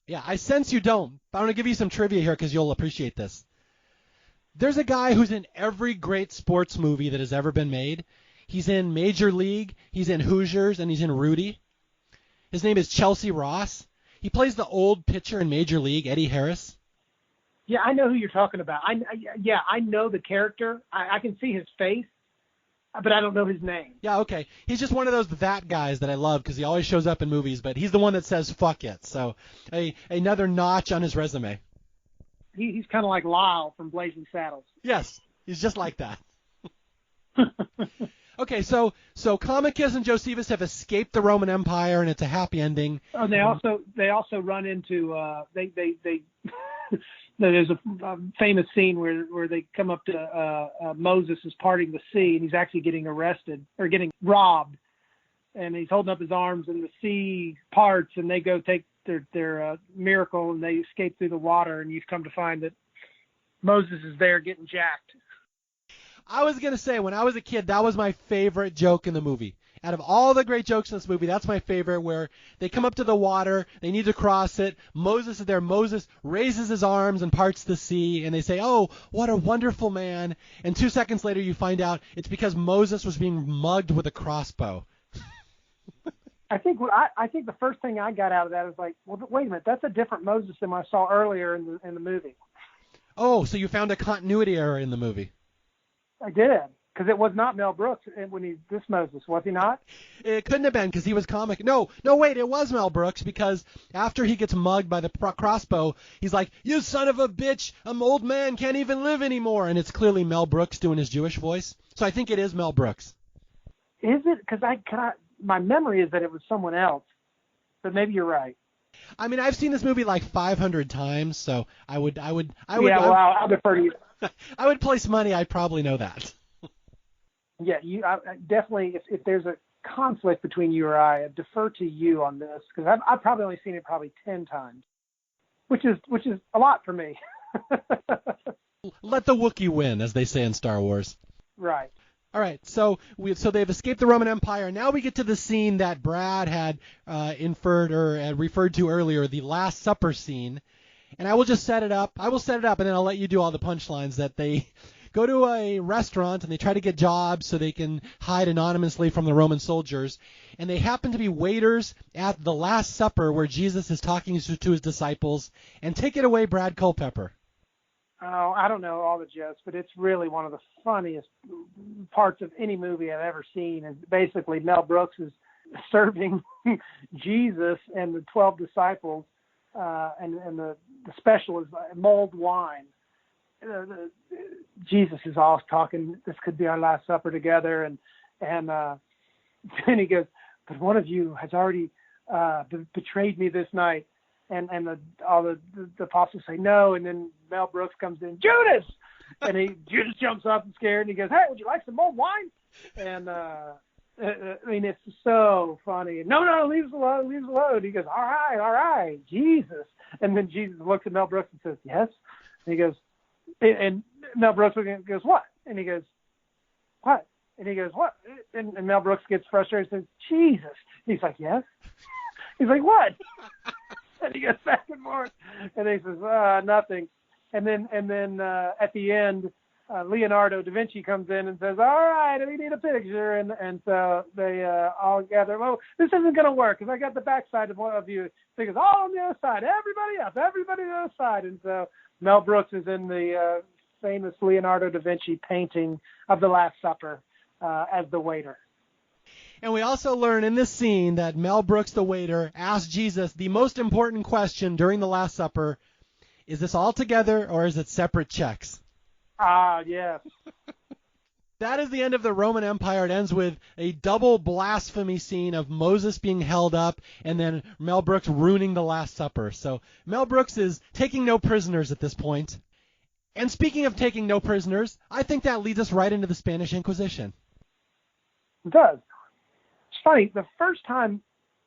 Yeah, I sense you don't, but I'm going to give you some trivia here because you'll appreciate this. There's a guy who's in every great sports movie that has ever been made. He's in Major League, he's in Hoosiers, and he's in Rudy. His name is Chelsea Ross. He plays the old pitcher in Major League, Eddie Harris. Yeah, I know who you're talking about. I know the character. I can see his face, but I don't know his name. Yeah, okay. He's just one of those that guys that I love because he always shows up in movies, but he's the one that says "fuck it." So another notch on his resume. He's kind of like Lyle from Blazing Saddles. Yes, he's just like that. Okay, so Comicus and Josephus have escaped the Roman Empire, and it's a happy ending. Oh, and they also run into they there's a famous scene where they come up to Moses is parting the sea, and he's actually getting arrested or getting robbed, and he's holding up his arms, and the sea parts, and they go take their miracle, and they escape through the water, and you've come to find that Moses is there getting jacked. I was going to say, when I was a kid, that was my favorite joke in the movie. Out of all the great jokes in this movie, that's my favorite, where they come up to the water, they need to cross it, Moses is there, Moses raises his arms and parts the sea, and they say, "Oh, what a wonderful man," and 2 seconds later you find out it's because Moses was being mugged with a crossbow. I think the first thing I got out of that is like, well, wait a minute, that's a different Moses than I saw earlier in the movie. Oh, so you found a continuity error in the movie. I did, because it was not Mel Brooks when this Moses, was he not? It couldn't have been because he was comic. No, wait, it was Mel Brooks because after he gets mugged by the crossbow, he's like, "You son of a bitch, an old man can't even live anymore," and it's clearly Mel Brooks doing his Jewish voice. So I think it is Mel Brooks. Is it? Because my memory is that it was someone else, but maybe you're right. I mean, I've seen this movie like 500 times, so I would. Yeah, well, I'll defer to you. I would place money. I probably know that. Yeah, I definitely. If there's a conflict between you or I defer to you on this because I've probably only seen it 10 times, which is a lot for me. Let the Wookiee win, as they say in Star Wars. Right. All right, so they've escaped the Roman Empire. Now we get to the scene that Brad had inferred or had referred to earlier, the Last Supper scene. And I will just set it up. I will set it up, and then I'll let you do all the punchlines. That they go to a restaurant and they try to get jobs so they can hide anonymously from the Roman soldiers. And they happen to be waiters at the Last Supper where Jesus is talking to his disciples. And take it away, Brad Culpepper. Oh, I don't know all the jokes, but it's really one of the funniest parts of any movie I've ever seen. And basically, Mel Brooks is serving Jesus and the 12 disciples, and the special is mulled wine. Jesus is always talking, this could be our last supper together, and then he goes, but one of you has already betrayed me this night. And all the apostles say no, and then Mel Brooks comes in, Judas, and Judas jumps up and scared, and he goes, hey, would you like some more wine? And I mean, it's so funny. No, leave us alone. He goes, all right, Jesus. And then Jesus looks at Mel Brooks and says, yes. And he goes, and Mel Brooks goes, what? And he goes, what? And he goes, what? And Mel Brooks gets frustrated and says, Jesus. He's like, yes. He's like, what? And he goes back and forth, and he says, nothing. And then at the end, Leonardo da Vinci comes in and says, all right, we need a picture. And so they all gather. Well, this isn't going to work because I got the backside of one of you. So he goes, all on the other side, everybody on the other side. And so Mel Brooks is in the famous Leonardo da Vinci painting of the Last Supper as the waiter. And we also learn in this scene that Mel Brooks, the waiter, asked Jesus the most important question during the Last Supper: is this all together or is it separate checks? Ah, yes. That is the end of the Roman Empire. It ends with a double blasphemy scene of Moses being held up and then Mel Brooks ruining the Last Supper. So Mel Brooks is taking no prisoners at this point. And speaking of taking no prisoners, I think that leads us right into the Spanish Inquisition. It does. It's funny, the first time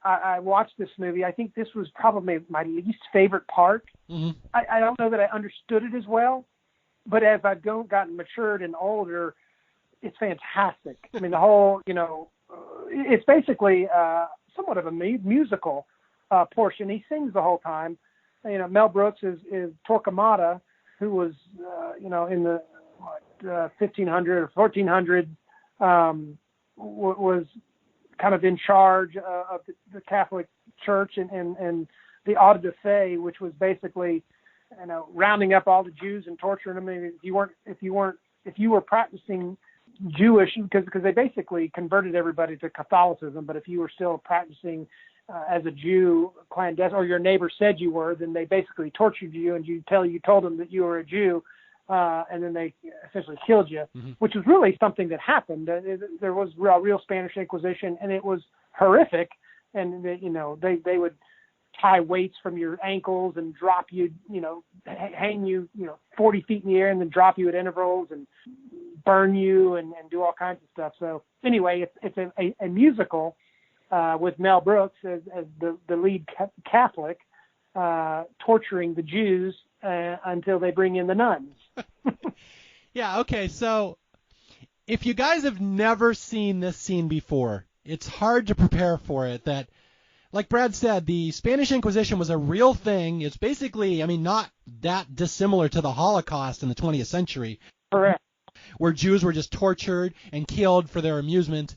I watched this movie, I think this was probably my least favorite part. Mm-hmm. I don't know that I understood it as well, but as I've gotten matured and older, it's fantastic. I mean, the whole, it's basically somewhat of a musical portion. He sings the whole time. Mel Brooks is Torquemada, who was, in the 1500 or 1400, was kind of in charge of the Catholic Church and the Auto de Fe, which was basically, rounding up all the Jews and torturing them. I mean, if you were practicing Jewish, because they basically converted everybody to Catholicism, but if you were still practicing as a Jew clandestine, or your neighbor said you were, then they basically tortured you, and you told them that you were a Jew, and then they essentially killed you, mm-hmm. which was really something that happened. There was a real Spanish Inquisition, and it was horrific. And they would tie weights from your ankles and drop you, hang you, 40 feet in the air, and then drop you at intervals and burn you and do all kinds of stuff. So anyway, it's a musical with Mel Brooks as the lead Catholic, torturing the Jews until they bring in the nuns. Yeah, okay, so if you guys have never seen this scene before, it's hard to prepare for it. That, like Brad said, the Spanish Inquisition was a real thing. It's basically, not that dissimilar to the Holocaust in the 20th century. Correct. Where Jews were just tortured and killed for their amusement.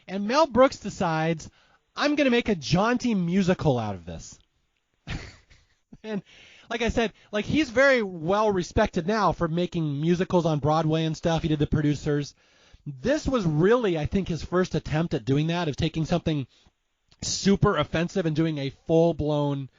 And Mel Brooks decides, I'm going to make a jaunty musical out of this. And like I said, like he's very well respected now for making musicals on Broadway and stuff. He did The Producers. This was really, I think, his first attempt at doing that, of taking something super offensive and doing a full-blown,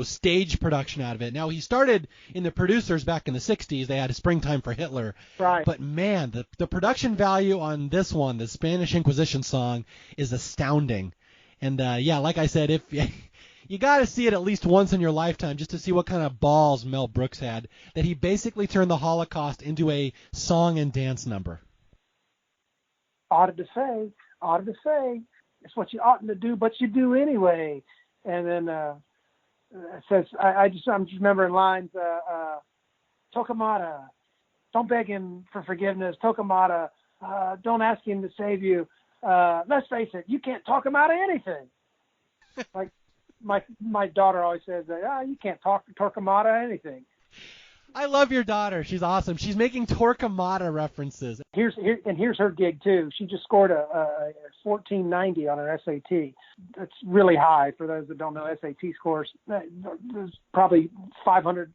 stage production out of it. Now, he started in The Producers back in the 60s. They had a Springtime for Hitler. Right. But, man, the production value on this one, the Spanish Inquisition song, is astounding. And, like I said, if you got to see it at least once in your lifetime just to see what kind of balls Mel Brooks had, that he basically turned the Holocaust into a song and dance number. Ought to say, it's what you oughtn't to do, but you do anyway. And then it says, I'm just remembering lines, Tokamata, don't beg him for forgiveness. Tokamata, don't ask him to save you. Let's face it, you can't talk him out of anything. Like my daughter always says, you can't talk him out of anything. I love your daughter. She's awesome. She's making Torquemada references. Here's her gig too. She just scored a 1490 on her SAT. That's really high for those that don't know SAT scores. There's probably 500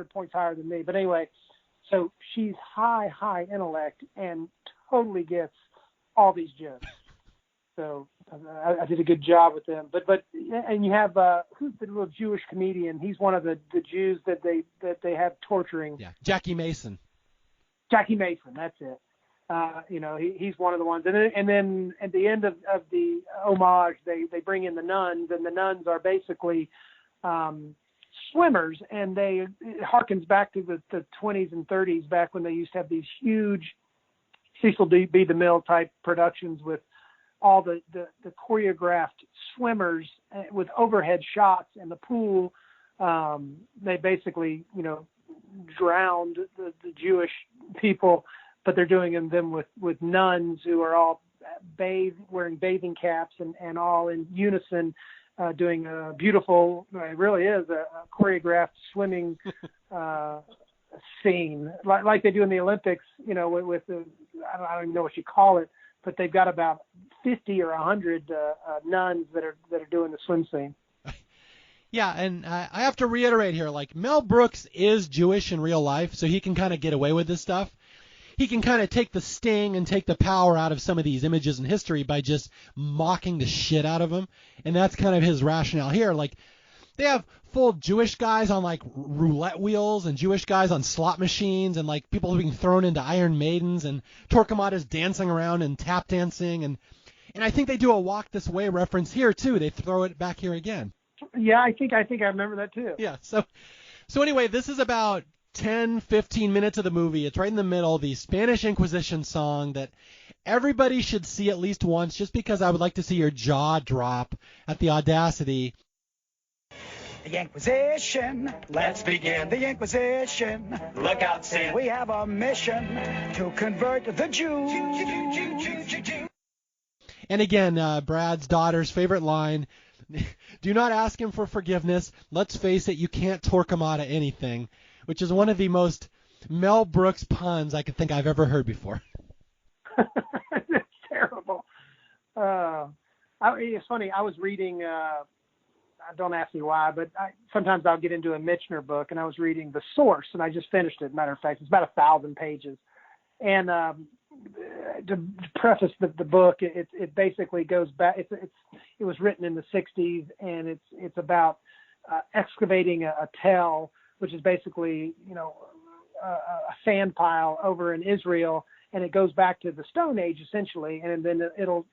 points higher than me. But anyway, so she's high intellect and totally gets all these jokes. So I did a good job with them. But you have who's the little Jewish comedian? He's one of the Jews that they have torturing. Yeah, Jackie Mason. Jackie Mason, that's it. He's one of the ones. And then at the end of the homage, they bring in the nuns, and the nuns are basically swimmers, and it harkens back to the 20s and 30s, back when they used to have these huge Cecil B. DeMille type productions with all the choreographed swimmers with overhead shots in the pool. They basically, drowned the Jewish people, but they're doing them with nuns who are all wearing bathing caps and all in unison, doing a beautiful, it really is a choreographed swimming scene, like they do in the Olympics, with the, I don't even know what you call it, but they've got about 50 or 100 nuns that are doing the swim scene. Yeah, and I have to reiterate here, like, Mel Brooks is Jewish in real life, so he can kind of get away with this stuff. He can kind of take the sting and take the power out of some of these images in history by just mocking the shit out of them, and that's kind of his rationale here. Like, they have full Jewish guys on, like, roulette wheels and Jewish guys on slot machines and, like, people being thrown into Iron Maidens, and Torquemada's dancing around and tap dancing. And I think they do a Walk This Way reference here, too. They throw it back here again. Yeah, I think I remember that, too. Yeah, so anyway, this is about 10, 15 minutes of the movie. It's right in the middle, the Spanish Inquisition song that everybody should see at least once, just because I would like to see your jaw drop at the audacity. The Inquisition, let's begin the Inquisition. Look out, Sid. We have a mission to convert the Jews. And again, Brad's daughter's favorite line, do not ask him for forgiveness. Let's face it, you can't Torquemada anything, which is one of the most Mel Brooks puns I could think I've ever heard before. It's terrible. It's funny, I was reading... don't ask me why, but sometimes I'll get into a Michener book, and I was reading The Source, and I just finished it. Matter of fact, it's about 1,000 pages. And to preface the book, it basically goes back. It was written in the 60s, and it's about excavating a tell, which is basically a sand pile over in Israel. And it goes back to the Stone Age, essentially, and then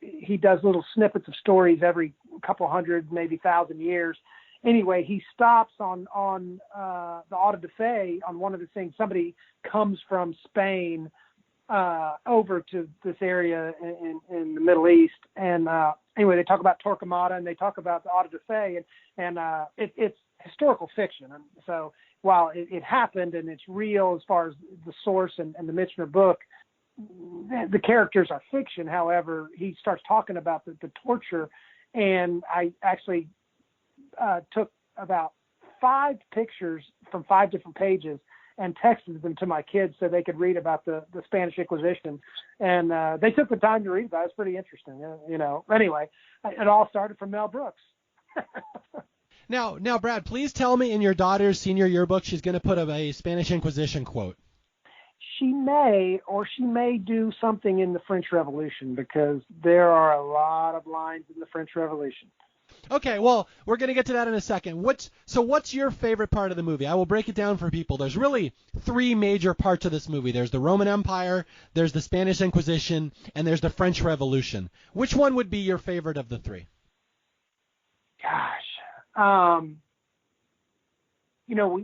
he does little snippets of stories every couple hundred, maybe 1,000 years. Anyway, he stops on the Auto de Fe on one of the things. Somebody comes from Spain over to this area in the Middle East, and anyway, they talk about Torquemada and they talk about the Auto de Fe, and it's historical fiction. And so while it happened and it's real as far as the source and the Michener book, the characters are fiction. However, he starts talking about the torture, and I actually took about 5 pictures from 5 different pages and texted them to my kids so they could read about the Spanish Inquisition. And they took the time to read that. It was pretty interesting, Anyway, it all started from Mel Brooks. Now, Brad, please tell me in your daughter's senior yearbook she's going to put a Spanish Inquisition quote. She may, or she may do something in the French Revolution, because there are a lot of lines in the French Revolution. Okay, well, we're going to get to that in a second. What's your favorite part of the movie? I will break it down for people. There's really three major parts of this movie. There's the Roman Empire, there's the Spanish Inquisition, and there's the French Revolution. Which one would be your favorite of the three? Gosh.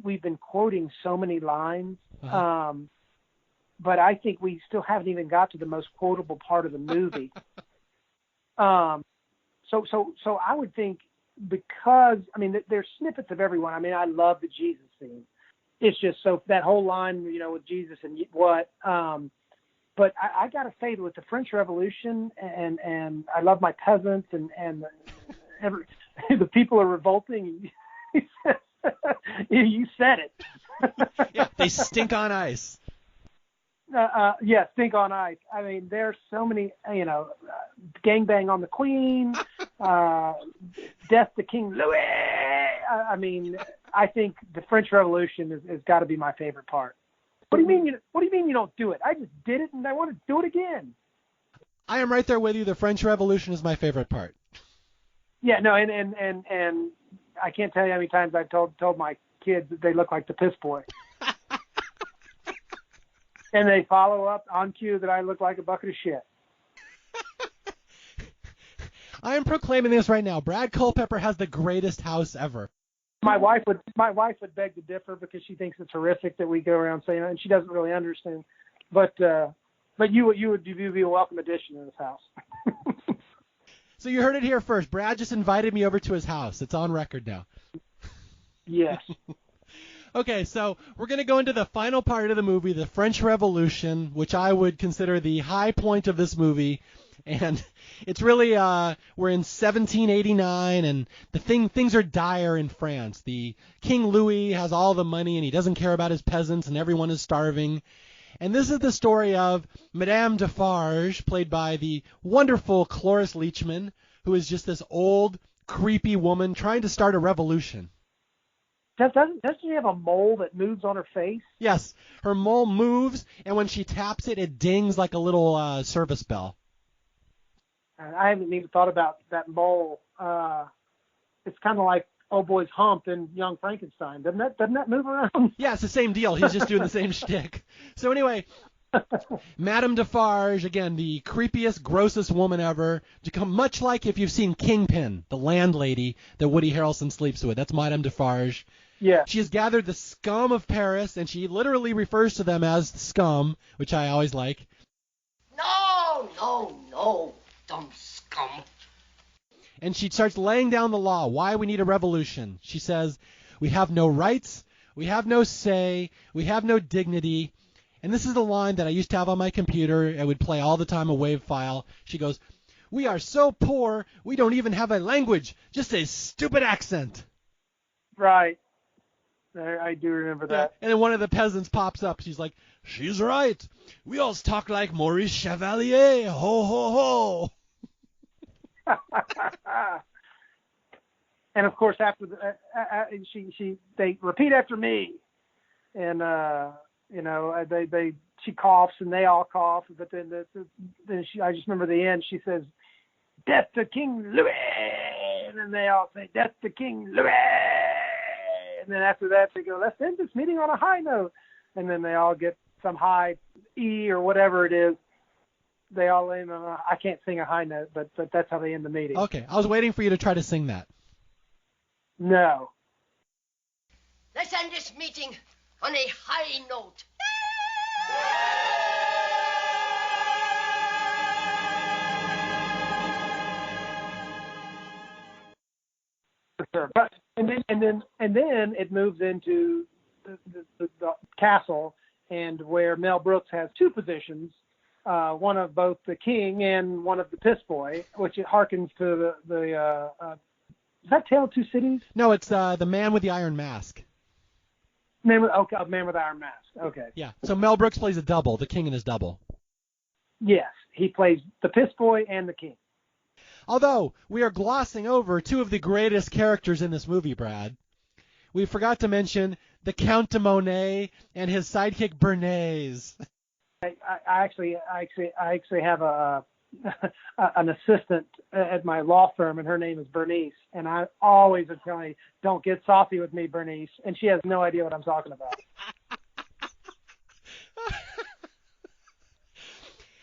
We've been quoting so many lines, but I think we still haven't even got to the most quotable part of the movie. So I would think, because, there's snippets of everyone. I love the Jesus scene. It's just so, that whole line, with Jesus and what. But I got to say, with the French Revolution, and I love my peasants, and the people are revolting. You said it. Yeah, they stink on ice. Yeah, stink on ice. There's so many, gangbang on the Queen, death to King Louis. I think the French Revolution has got to be my favorite part. What do you mean? What do you mean you don't do it? I just did it, and I want to do it again. I am right there with you. The French Revolution is my favorite part. Yeah, no, and I can't tell you how many times I've told my kids that they look like the piss boy. And they follow up on cue that I look like a bucket of shit. I am proclaiming this right now. Brad Culpepper has the greatest house ever. My wife would beg to differ, because she thinks it's horrific that we go around saying that, and she doesn't really understand. But you would be a welcome addition in this house. So you heard it here first. Brad just invited me over to his house. It's on record now. Yes. Okay, so we're going to go into the final part of the movie, the French Revolution, which I would consider the high point of this movie. And it's really, we're in 1789, and things are dire in France. The King Louis has all the money, and he doesn't care about his peasants, and everyone is starving. And this is the story of Madame Defarge, played by the wonderful Cloris Leachman, who is just this old, creepy woman trying to start a revolution. Doesn't she have a mole that moves on her face? Yes, her mole moves, and when she taps it, it dings like a little service bell. I haven't even thought about that mole. It's kind of like Old Boy's hump in Young Frankenstein. Doesn't that move around? Yeah, it's the same deal. He's just doing the same shtick. So anyway, Madame Defarge, again, the creepiest, grossest woman ever, much like if you've seen Kingpin, the landlady that Woody Harrelson sleeps with. That's Madame Defarge. Yeah. She has gathered the scum of Paris, and she literally refers to them as scum, which I always like. No, dumb scum. And she starts laying down the law, why we need a revolution. She says, we have no rights, we have no say, we have no dignity. And this is the line that I used to have on my computer. It would play all the time, a WAV file. She goes, we are so poor, we don't even have a language, just a stupid accent. Right. I do remember that. Yeah. And then one of the peasants pops up. She's like, she's right. We all talk like Maurice Chevalier. Ho, ho, ho. And of course, after they repeat after me, and she coughs and they all cough, but then I just remember the end. She says, "Death to King Louis," and then they all say, "Death to King Louis," and then after that they go, "Let's end this meeting on a high note," and then they all get some high E or whatever it is. They all end on I can't sing a high note, but that's how they end the meeting. Okay, I was waiting for you to try to sing that. No. Let's end this meeting on a high note. Sure. But and then it moves into the castle, and where Mel Brooks has two positions, one of both the king and one of the piss boy, which it harkens to the is that Tale of Two Cities? No, it's the Man with the Iron Mask. Man with the Iron Mask. Okay. Yeah. So Mel Brooks plays a double, the king and his double. Yes, he plays the piss boy and the king. Although, we are glossing over two of the greatest characters in this movie, Brad. We forgot to mention the Count de Monet and his sidekick Bernays. I actually have an assistant at my law firm, and her name is Bernice. And I always am telling her, don't get saucy with me, Bernice. And she has no idea what I'm talking about.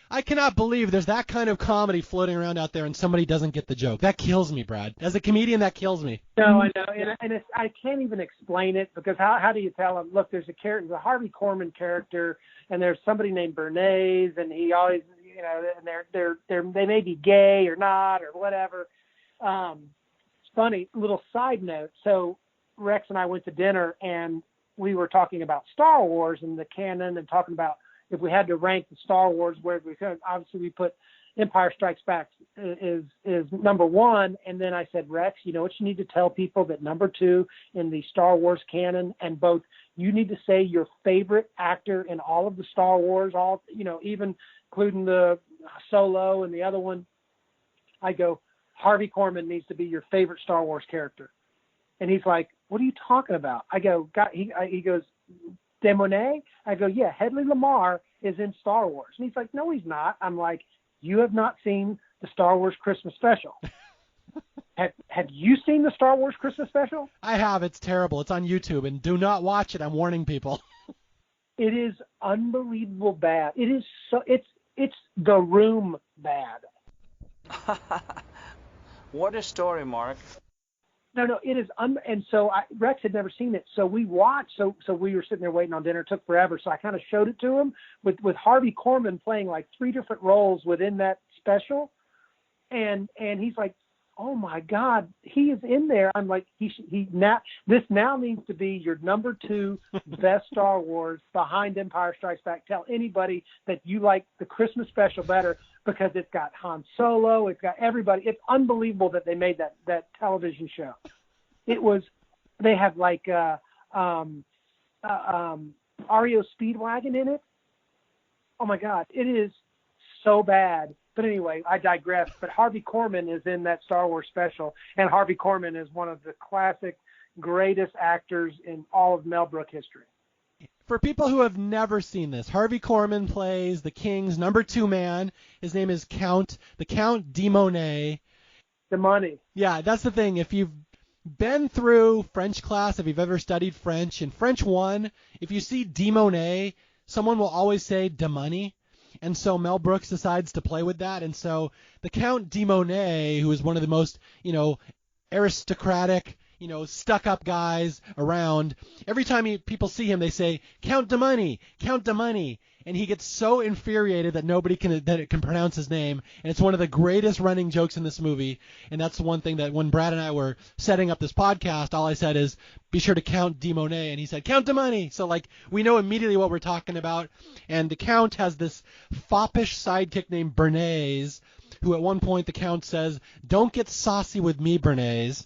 I cannot believe there's that kind of comedy floating around out there and somebody doesn't get the joke. That kills me, Brad. As a comedian, that kills me. No, I know. And I can't even explain it, because how do you tell them, look, there's a Harvey Korman character, and there's somebody named Bernays, and he always, and they may be gay or not or whatever. It's funny, little side note. So Rex and I went to dinner, and we were talking about Star Wars and the canon, and talking about if we had to rank the Star Wars where we could. Obviously we put Empire Strikes Back is number one. And then I said, Rex, you know what you need to tell people? That number two in the Star Wars canon, and both, you need to say your favorite actor in all of the Star Wars, even including the Solo and the other one. I go, Harvey Korman needs to be your favorite Star Wars character. And he's like, what are you talking about? I go, he goes, de Monet? I go, yeah, Hedley Lamar is in Star Wars. And he's like, no, he's not. I'm like, you have not seen the Star Wars Christmas special. Have you seen the Star Wars Christmas special? I have. It's terrible. It's on YouTube, and do not watch it. I'm warning people. It is unbelievable bad. It is so. It's The Room bad. What a story, Mark. No, it is. And so Rex had never seen it, so we watched. So we were sitting there waiting on dinner. It took forever, so I kind of showed it to him with Harvey Korman playing like 3 different roles within that special, and he's like, oh my God, he is in there. I'm like, this now needs to be your number 2 best Star Wars behind Empire Strikes Back. Tell anybody that you like the Christmas special better, because it's got Han Solo, it's got everybody. It's unbelievable that they made that television show. They have like REO Speedwagon in it. Oh my God, it is so bad. But anyway, I digress. But Harvey Korman is in that Star Wars special, and Harvey Korman is one of the classic greatest actors in all of Mel Brooks history. For people who have never seen this, Harvey Korman plays the King's number 2 man. His name is the Count de Monet. The money. Yeah, that's the thing. If you've been through French class, if you've ever studied French, in French 1, if you see de Monet, someone will always say de money. And so Mel Brooks decides to play with that. And so the Count de Monet, who is one of the most, aristocratic, stuck-up guys around, every time people see him, they say, Count de Money, Count de Money. And he gets so infuriated that nobody can pronounce his name. And it's one of the greatest running jokes in this movie. And that's the one thing that when Brad and I were setting up this podcast, all I said is, be sure to count de Monet. And he said, Count de Money. So, we know immediately what we're talking about. And the Count has this foppish sidekick named Bernays, who at one point the Count says, don't get saucy with me, Bernays.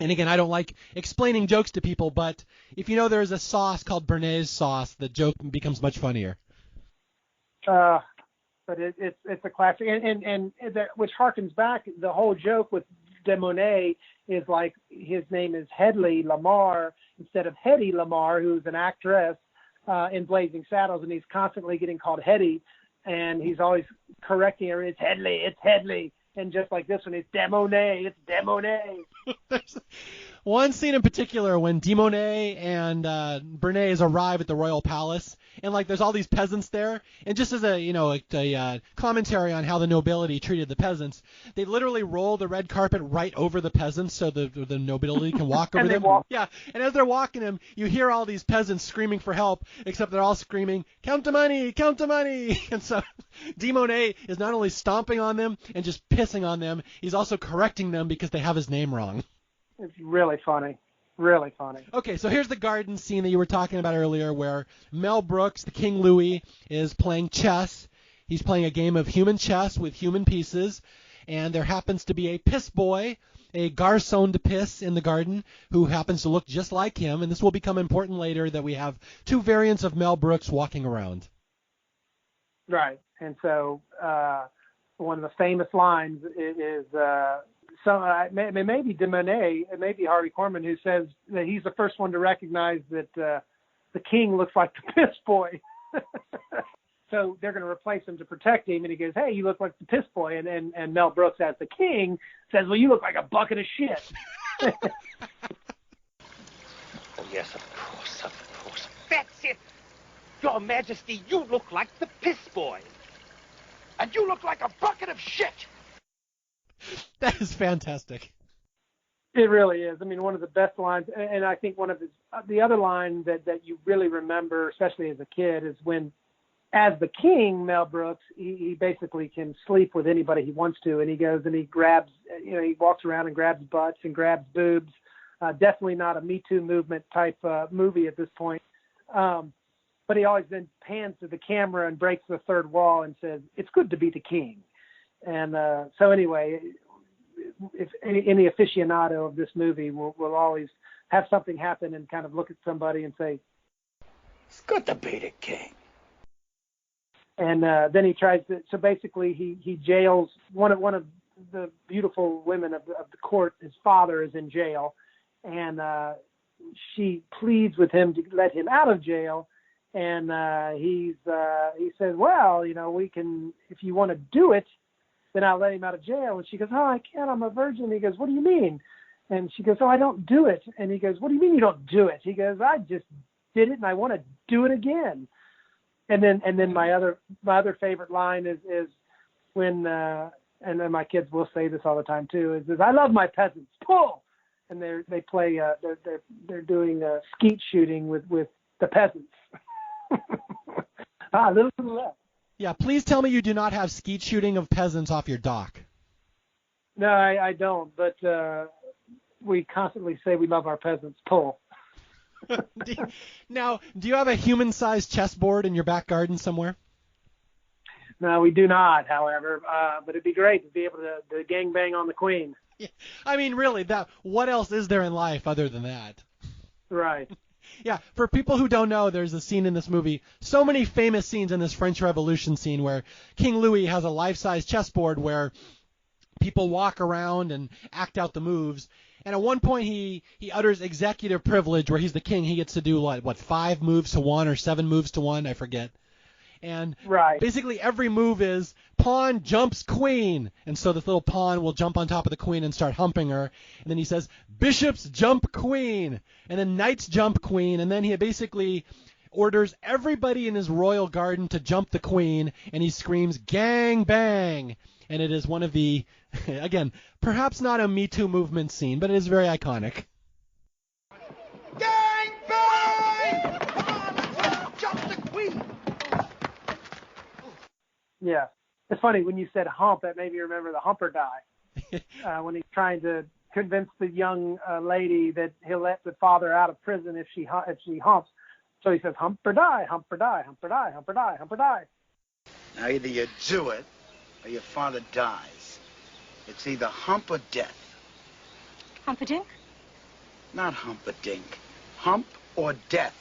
And again, I don't like explaining jokes to people, but if you know there's a sauce called Bernays sauce, the joke becomes much funnier. But it's a classic, and that, which harkens back, the whole joke with de Monet is like his name is Hedley Lamar instead of Hedy Lamar, who's an actress in Blazing Saddles, and he's constantly getting called Hedy, and he's always correcting her. It's Hedley. And just like this one, it's de Monet. It's de Monet. There's one scene in particular when de Monet and Bernays arrive at the royal palace, and there's all these peasants there, and just as a commentary on how the nobility treated the peasants, they literally roll the red carpet right over the peasants so the nobility can walk over them. Yeah, and as they're walking them, you hear all these peasants screaming for help, except they're all screaming, Count de Money, Count de Money. And so de Monet is not only stomping on them and just pissing on them, he's also correcting them because they have his name wrong. It's really funny. Really funny. Okay, so here's the garden scene that you were talking about earlier, where Mel Brooks, the King Louis, is playing chess. He's playing a game of human chess with human pieces, and there happens to be a piss boy, a garçon de piss in the garden, who happens to look just like him, and this will become important later that we have 2 variants of Mel Brooks walking around. Right, and so one of the famous lines is maybe de Monet, it may be Harvey Korman, who says that he's the first one to recognize that the king looks like the piss boy. So they're going to replace him to protect him, and he goes, "Hey, you look like the piss boy." And Mel Brooks, as the king, says, "Well, you look like a bucket of shit." Oh, yes, of course. That's it. Your Majesty, you look like the piss boy. And you look like a bucket of shit. That is fantastic. It really is. I mean, one of the best lines, and I think one of the other line that you really remember, especially as a kid, is when, as the king, Mel Brooks, he basically can sleep with anybody he wants to, and he goes and he grabs, he walks around and grabs butts and grabs boobs. Definitely not a Me Too movement type movie at this point. But he always then pans to the camera and breaks the third wall and says, "It's good to be the king." And so anyway, if any aficionado of this movie will always have something happen and kind of look at somebody and say, It's good to be the king. And then he tries to. So basically, he jails one of the beautiful women of the court. His father is in jail, and she pleads with him to let him out of jail. And he says, "Well, we can, if you want to do it, then I'll let him out of jail." And she goes, "Oh, I can't. I'm a virgin." He goes, "What do you mean?" And she goes, "Oh, I don't do it." And he goes, "What do you mean you don't do it?" He goes, "I just did it, and I want to do it again." And then my other favorite line is when and then my kids will say this all the time too, is "I love my peasants, pull," and they play they're doing skeet shooting with the peasants. Listen to that. Yeah, please tell me you do not have skeet shooting of peasants off your dock. No, I don't, but we constantly say we love our peasants, pull. Now, do you have a human-sized chessboard in your back garden somewhere? No, we do not, however, but it'd be great to be able to gangbang on the queen. Yeah. I mean, really, what else is there in life other than that? Right. Yeah, for people who don't know, there's a scene in this movie, so many famous scenes in this French Revolution scene where King Louis has a life-size chessboard where people walk around and act out the moves. And at one point, he utters executive privilege where he's the king. He gets to do, 5 moves to 1 or 7 moves to 1? I forget. And basically every move is pawn jumps queen. And so this little pawn will jump on top of the queen and start humping her. And then he says, bishops jump queen. And then knights jump queen. And then he basically orders everybody in his royal garden to jump the queen. And he screams, gang bang. And it is one of the, again, perhaps not a Me Too movement scene, but it is very iconic. Gang bang! Jump the queen! Yeah. It's funny, when you said hump, that made me remember the humper die. When he's trying to convince the young lady that he'll let the father out of prison if she humps. So he says, hump or die, hump or die, hump or die, hump or die, hump or die. Now either you do it or your father dies. It's either hump or death. Humperdinck? Not humperdink. Hump or death.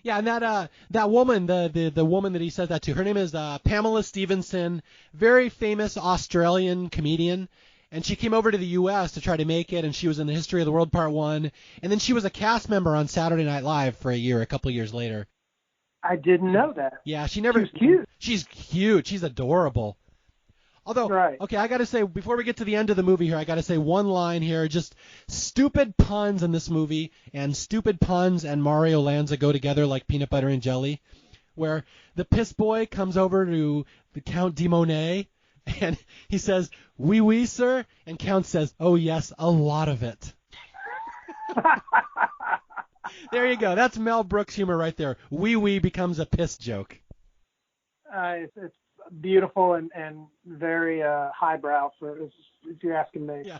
Yeah, and that woman, the woman that he says that to, her name is Pamela Stevenson, very famous Australian comedian, and she came over to the U.S. to try to make it, and she was in the History of the World Part 1, and then she was a cast member on Saturday Night Live for a couple of years later. I didn't know that. Yeah, she never. She's cute. She's cute. She's adorable. Although, okay, I got to say, before we get to the end of the movie here, I got to say one line here. Just stupid puns in this movie, and stupid puns and Mario Lanza go together like peanut butter and jelly, where the piss boy comes over to the Count de Monet, and he says, "Oui, oui, sir," and Count says, "Oh, yes, a lot of it." There you go. That's Mel Brooks humor right there. Oui, oui becomes a piss joke. It's beautiful and very highbrow, if you're asking me. Yeah.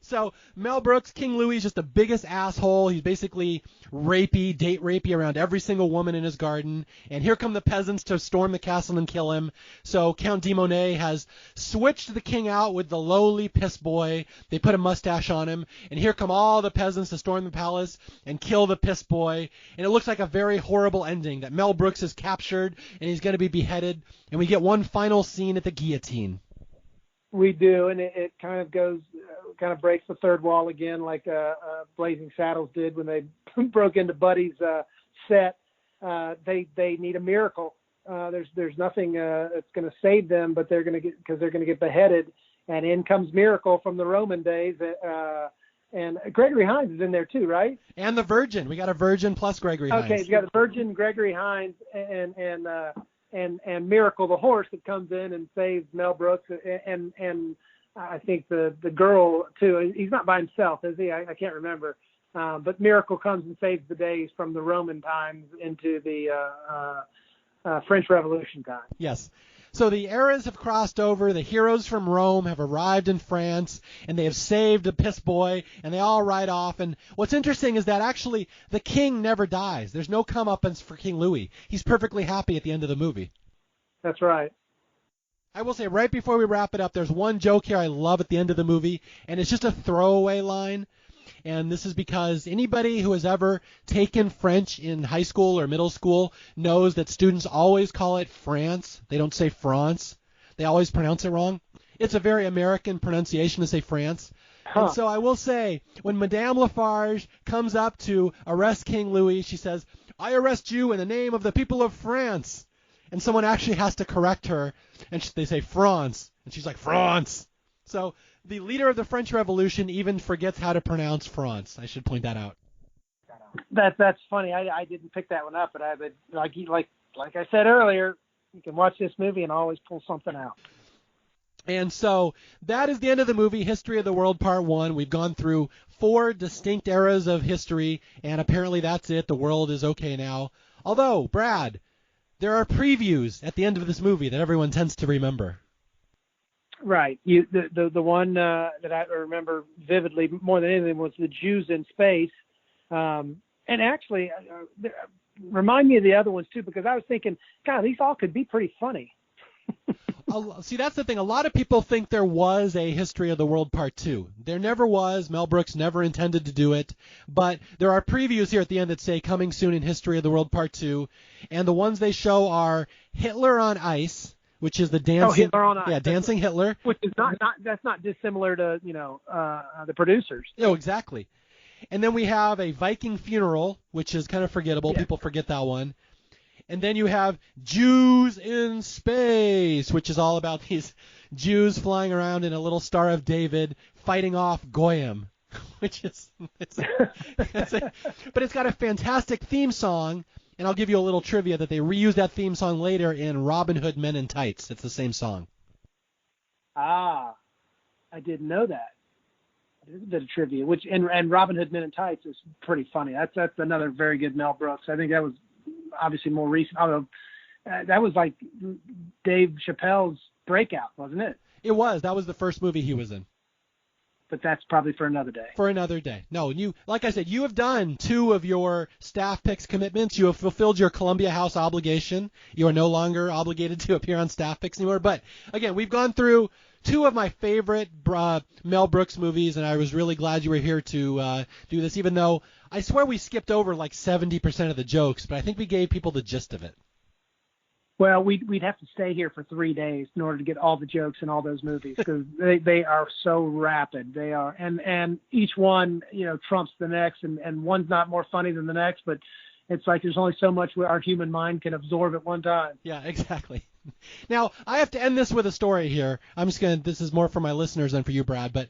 So Mel Brooks, King Louis, is just the biggest asshole. He's basically date rapey around every single woman in his garden. And here come the peasants to storm the castle and kill him. So Count de Monet has switched the king out with the lowly piss boy. They put a mustache on him. And here come all the peasants to storm the palace and kill the piss boy. And it looks like a very horrible ending, that Mel Brooks is captured and he's going to be beheaded. And we get one final scene at the guillotine. We do, and it kind of goes, kind of breaks the third wall again, like Blazing Saddles did when they broke into Buddy's set. They need a miracle. There's nothing that's going to save them, but they're going to get beheaded, and in comes Miracle from the Roman days. And Gregory Hines is in there too, right? And the Virgin. We got a Virgin plus Gregory Hines. Okay, you got the Virgin, Gregory Hines, and Miracle, the horse that comes in and saves Mel Brooks, and I think the girl too. He's not by himself, is he? I can't remember. But Miracle comes and saves the days from the Roman times into the French Revolution time. Yes. So the eras have crossed over. The heroes from Rome have arrived in France, and they have saved a piss boy, and they all ride off. And what's interesting is that actually the king never dies. There's no comeuppance for King Louis. He's perfectly happy at the end of the movie. That's right. I will say right before we wrap it up, there's one joke here I love at the end of the movie, and it's just a throwaway line. And this is because anybody who has ever taken French in high school or middle school knows that students always call it France. They don't say France. They always pronounce it wrong. It's a very American pronunciation to say France. Huh. And so I will say, when Madame Lafarge comes up to arrest King Louis, she says, "I arrest you in the name of the people of France." And someone actually has to correct her, and they say France. And she's like, France. So the leader of the French Revolution even forgets how to pronounce France. I should point that out. That's funny. I didn't pick that one up, but like I said earlier, you can watch this movie and always pull something out. And so that is the end of the movie, History of the World Part 1. We've gone through 4 distinct eras of history, and apparently that's it. The world is okay now. Although, Brad, there are previews at the end of this movie that everyone tends to remember. Right. The one that I remember vividly more than anything was the Jews in space. And actually, remind me of the other ones too, because I was thinking, God, these all could be pretty funny. See, that's the thing. A lot of people think there was a History of the World Part 2. There never was. Mel Brooks never intended to do it. But there are previews here at the end that say coming soon in History of the World Part 2. And the ones they show are Hitler on Ice, which is the dancing, Hitler on Ice. Yeah, dancing Hitler. Which is that's not dissimilar to the producers. Oh, exactly. And then we have a Viking funeral, which is kind of forgettable. Yeah. People forget that one. And then you have Jews in Space, which is all about these Jews flying around in a little Star of David fighting off Goyim, which is but it's got a fantastic theme song. And I'll give you a little trivia that they reused that theme song later in Robin Hood Men in Tights. It's the same song. Ah, I didn't know that. It is a bit of trivia. And Robin Hood Men in Tights is pretty funny. That's another very good Mel Brooks. I think that was obviously more recent. Although that was like Dave Chappelle's breakout, wasn't it? It was. That was the first movie he was in. But that's probably for another day. For another day. No, like I said, you have done 2 of your Staff Picks commitments. You have fulfilled your Columbia House obligation. You are no longer obligated to appear on Staff Picks anymore. But, again, we've gone through 2 of my favorite Mel Brooks movies, and I was really glad you were here to do this, even though I swear we skipped over like 70% of the jokes, but I think we gave people the gist of it. Well, we'd have to stay here for 3 days in order to get all the jokes in all those movies because they are so rapid. They are, and each one trumps the next, and one's not more funny than the next. But it's like there's only so much our human mind can absorb at one time. Yeah, exactly. Now I have to end this with a story here. This is more for my listeners than for you, Brad. But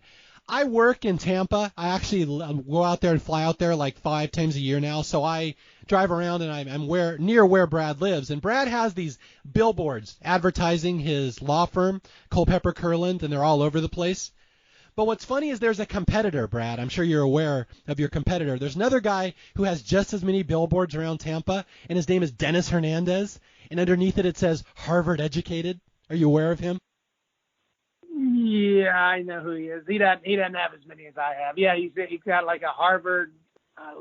I work in Tampa. I actually go out there and fly out there like 5 times a year now. So I drive around and I'm near where Brad lives. And Brad has these billboards advertising his law firm, Culpepper Curland, and they're all over the place. But what's funny is there's a competitor, Brad. I'm sure you're aware of your competitor. There's another guy who has just as many billboards around Tampa, and his name is Dennis Hernandez. And underneath it says Harvard educated. Are you aware of him? Yeah, I know who he is. He doesn't have as many as I have. Yeah, he's got like a Harvard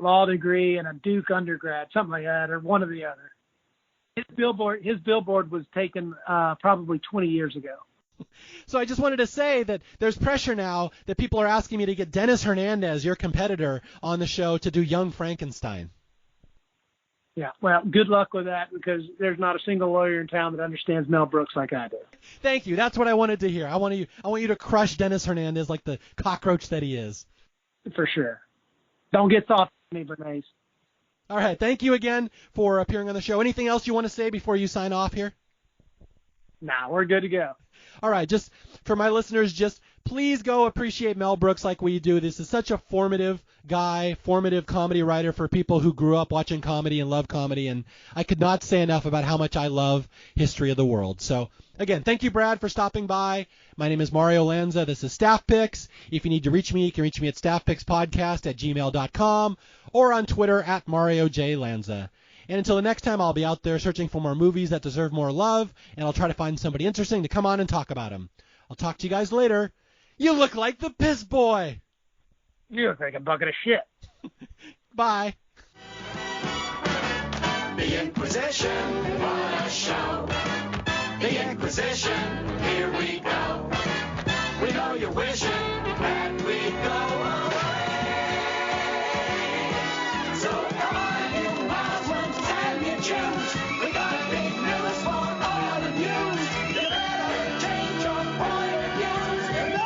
law degree and a Duke undergrad, something like that, or one or the other. His billboard was taken probably 20 years ago. So I just wanted to say that there's pressure now that people are asking me to get Dennis Hernandez, your competitor, on the show to do Young Frankenstein. Yeah, well, good luck with that, because there's not a single lawyer in town that understands Mel Brooks like I do. Thank you. That's what I wanted to hear. I want you to crush Dennis Hernandez like the cockroach that he is. For sure. Don't get soft on me, Bernays. All right. Thank you again for appearing on the show. Anything else you want to say before you sign off here? Nah, we're good to go. All right. Just for my listeners, just please go appreciate Mel Brooks like we do. This is such a formative guy, formative comedy writer for people who grew up watching comedy and love comedy. And I could not say enough about how much I love History of the World. So, again, thank you, Brad, for stopping by. My name is Mario Lanza. This is Staff Picks. If you need to reach me, you can reach me at staffpickspodcast@gmail.com or on Twitter at Mario J. Lanza. And until the next time, I'll be out there searching for more movies that deserve more love, and I'll try to find somebody interesting to come on and talk about them. I'll talk to you guys later. You look like the piss boy. You look like a bucket of shit. Bye. The Inquisition, what a show. The Inquisition, here we go. We know you're wishing that we'd go away. So come on, you Muslims, and you Jews. We got big news for all of you. You better change your point of views today.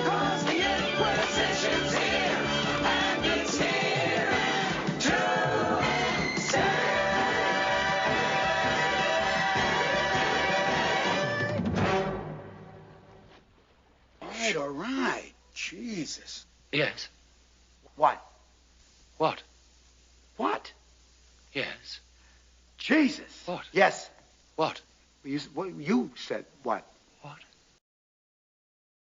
Cause the Inquisition's here, and it's here to stay. All right. Jesus. Yes. What? What? What? Yes. Jesus. What? Yes. What? You said what?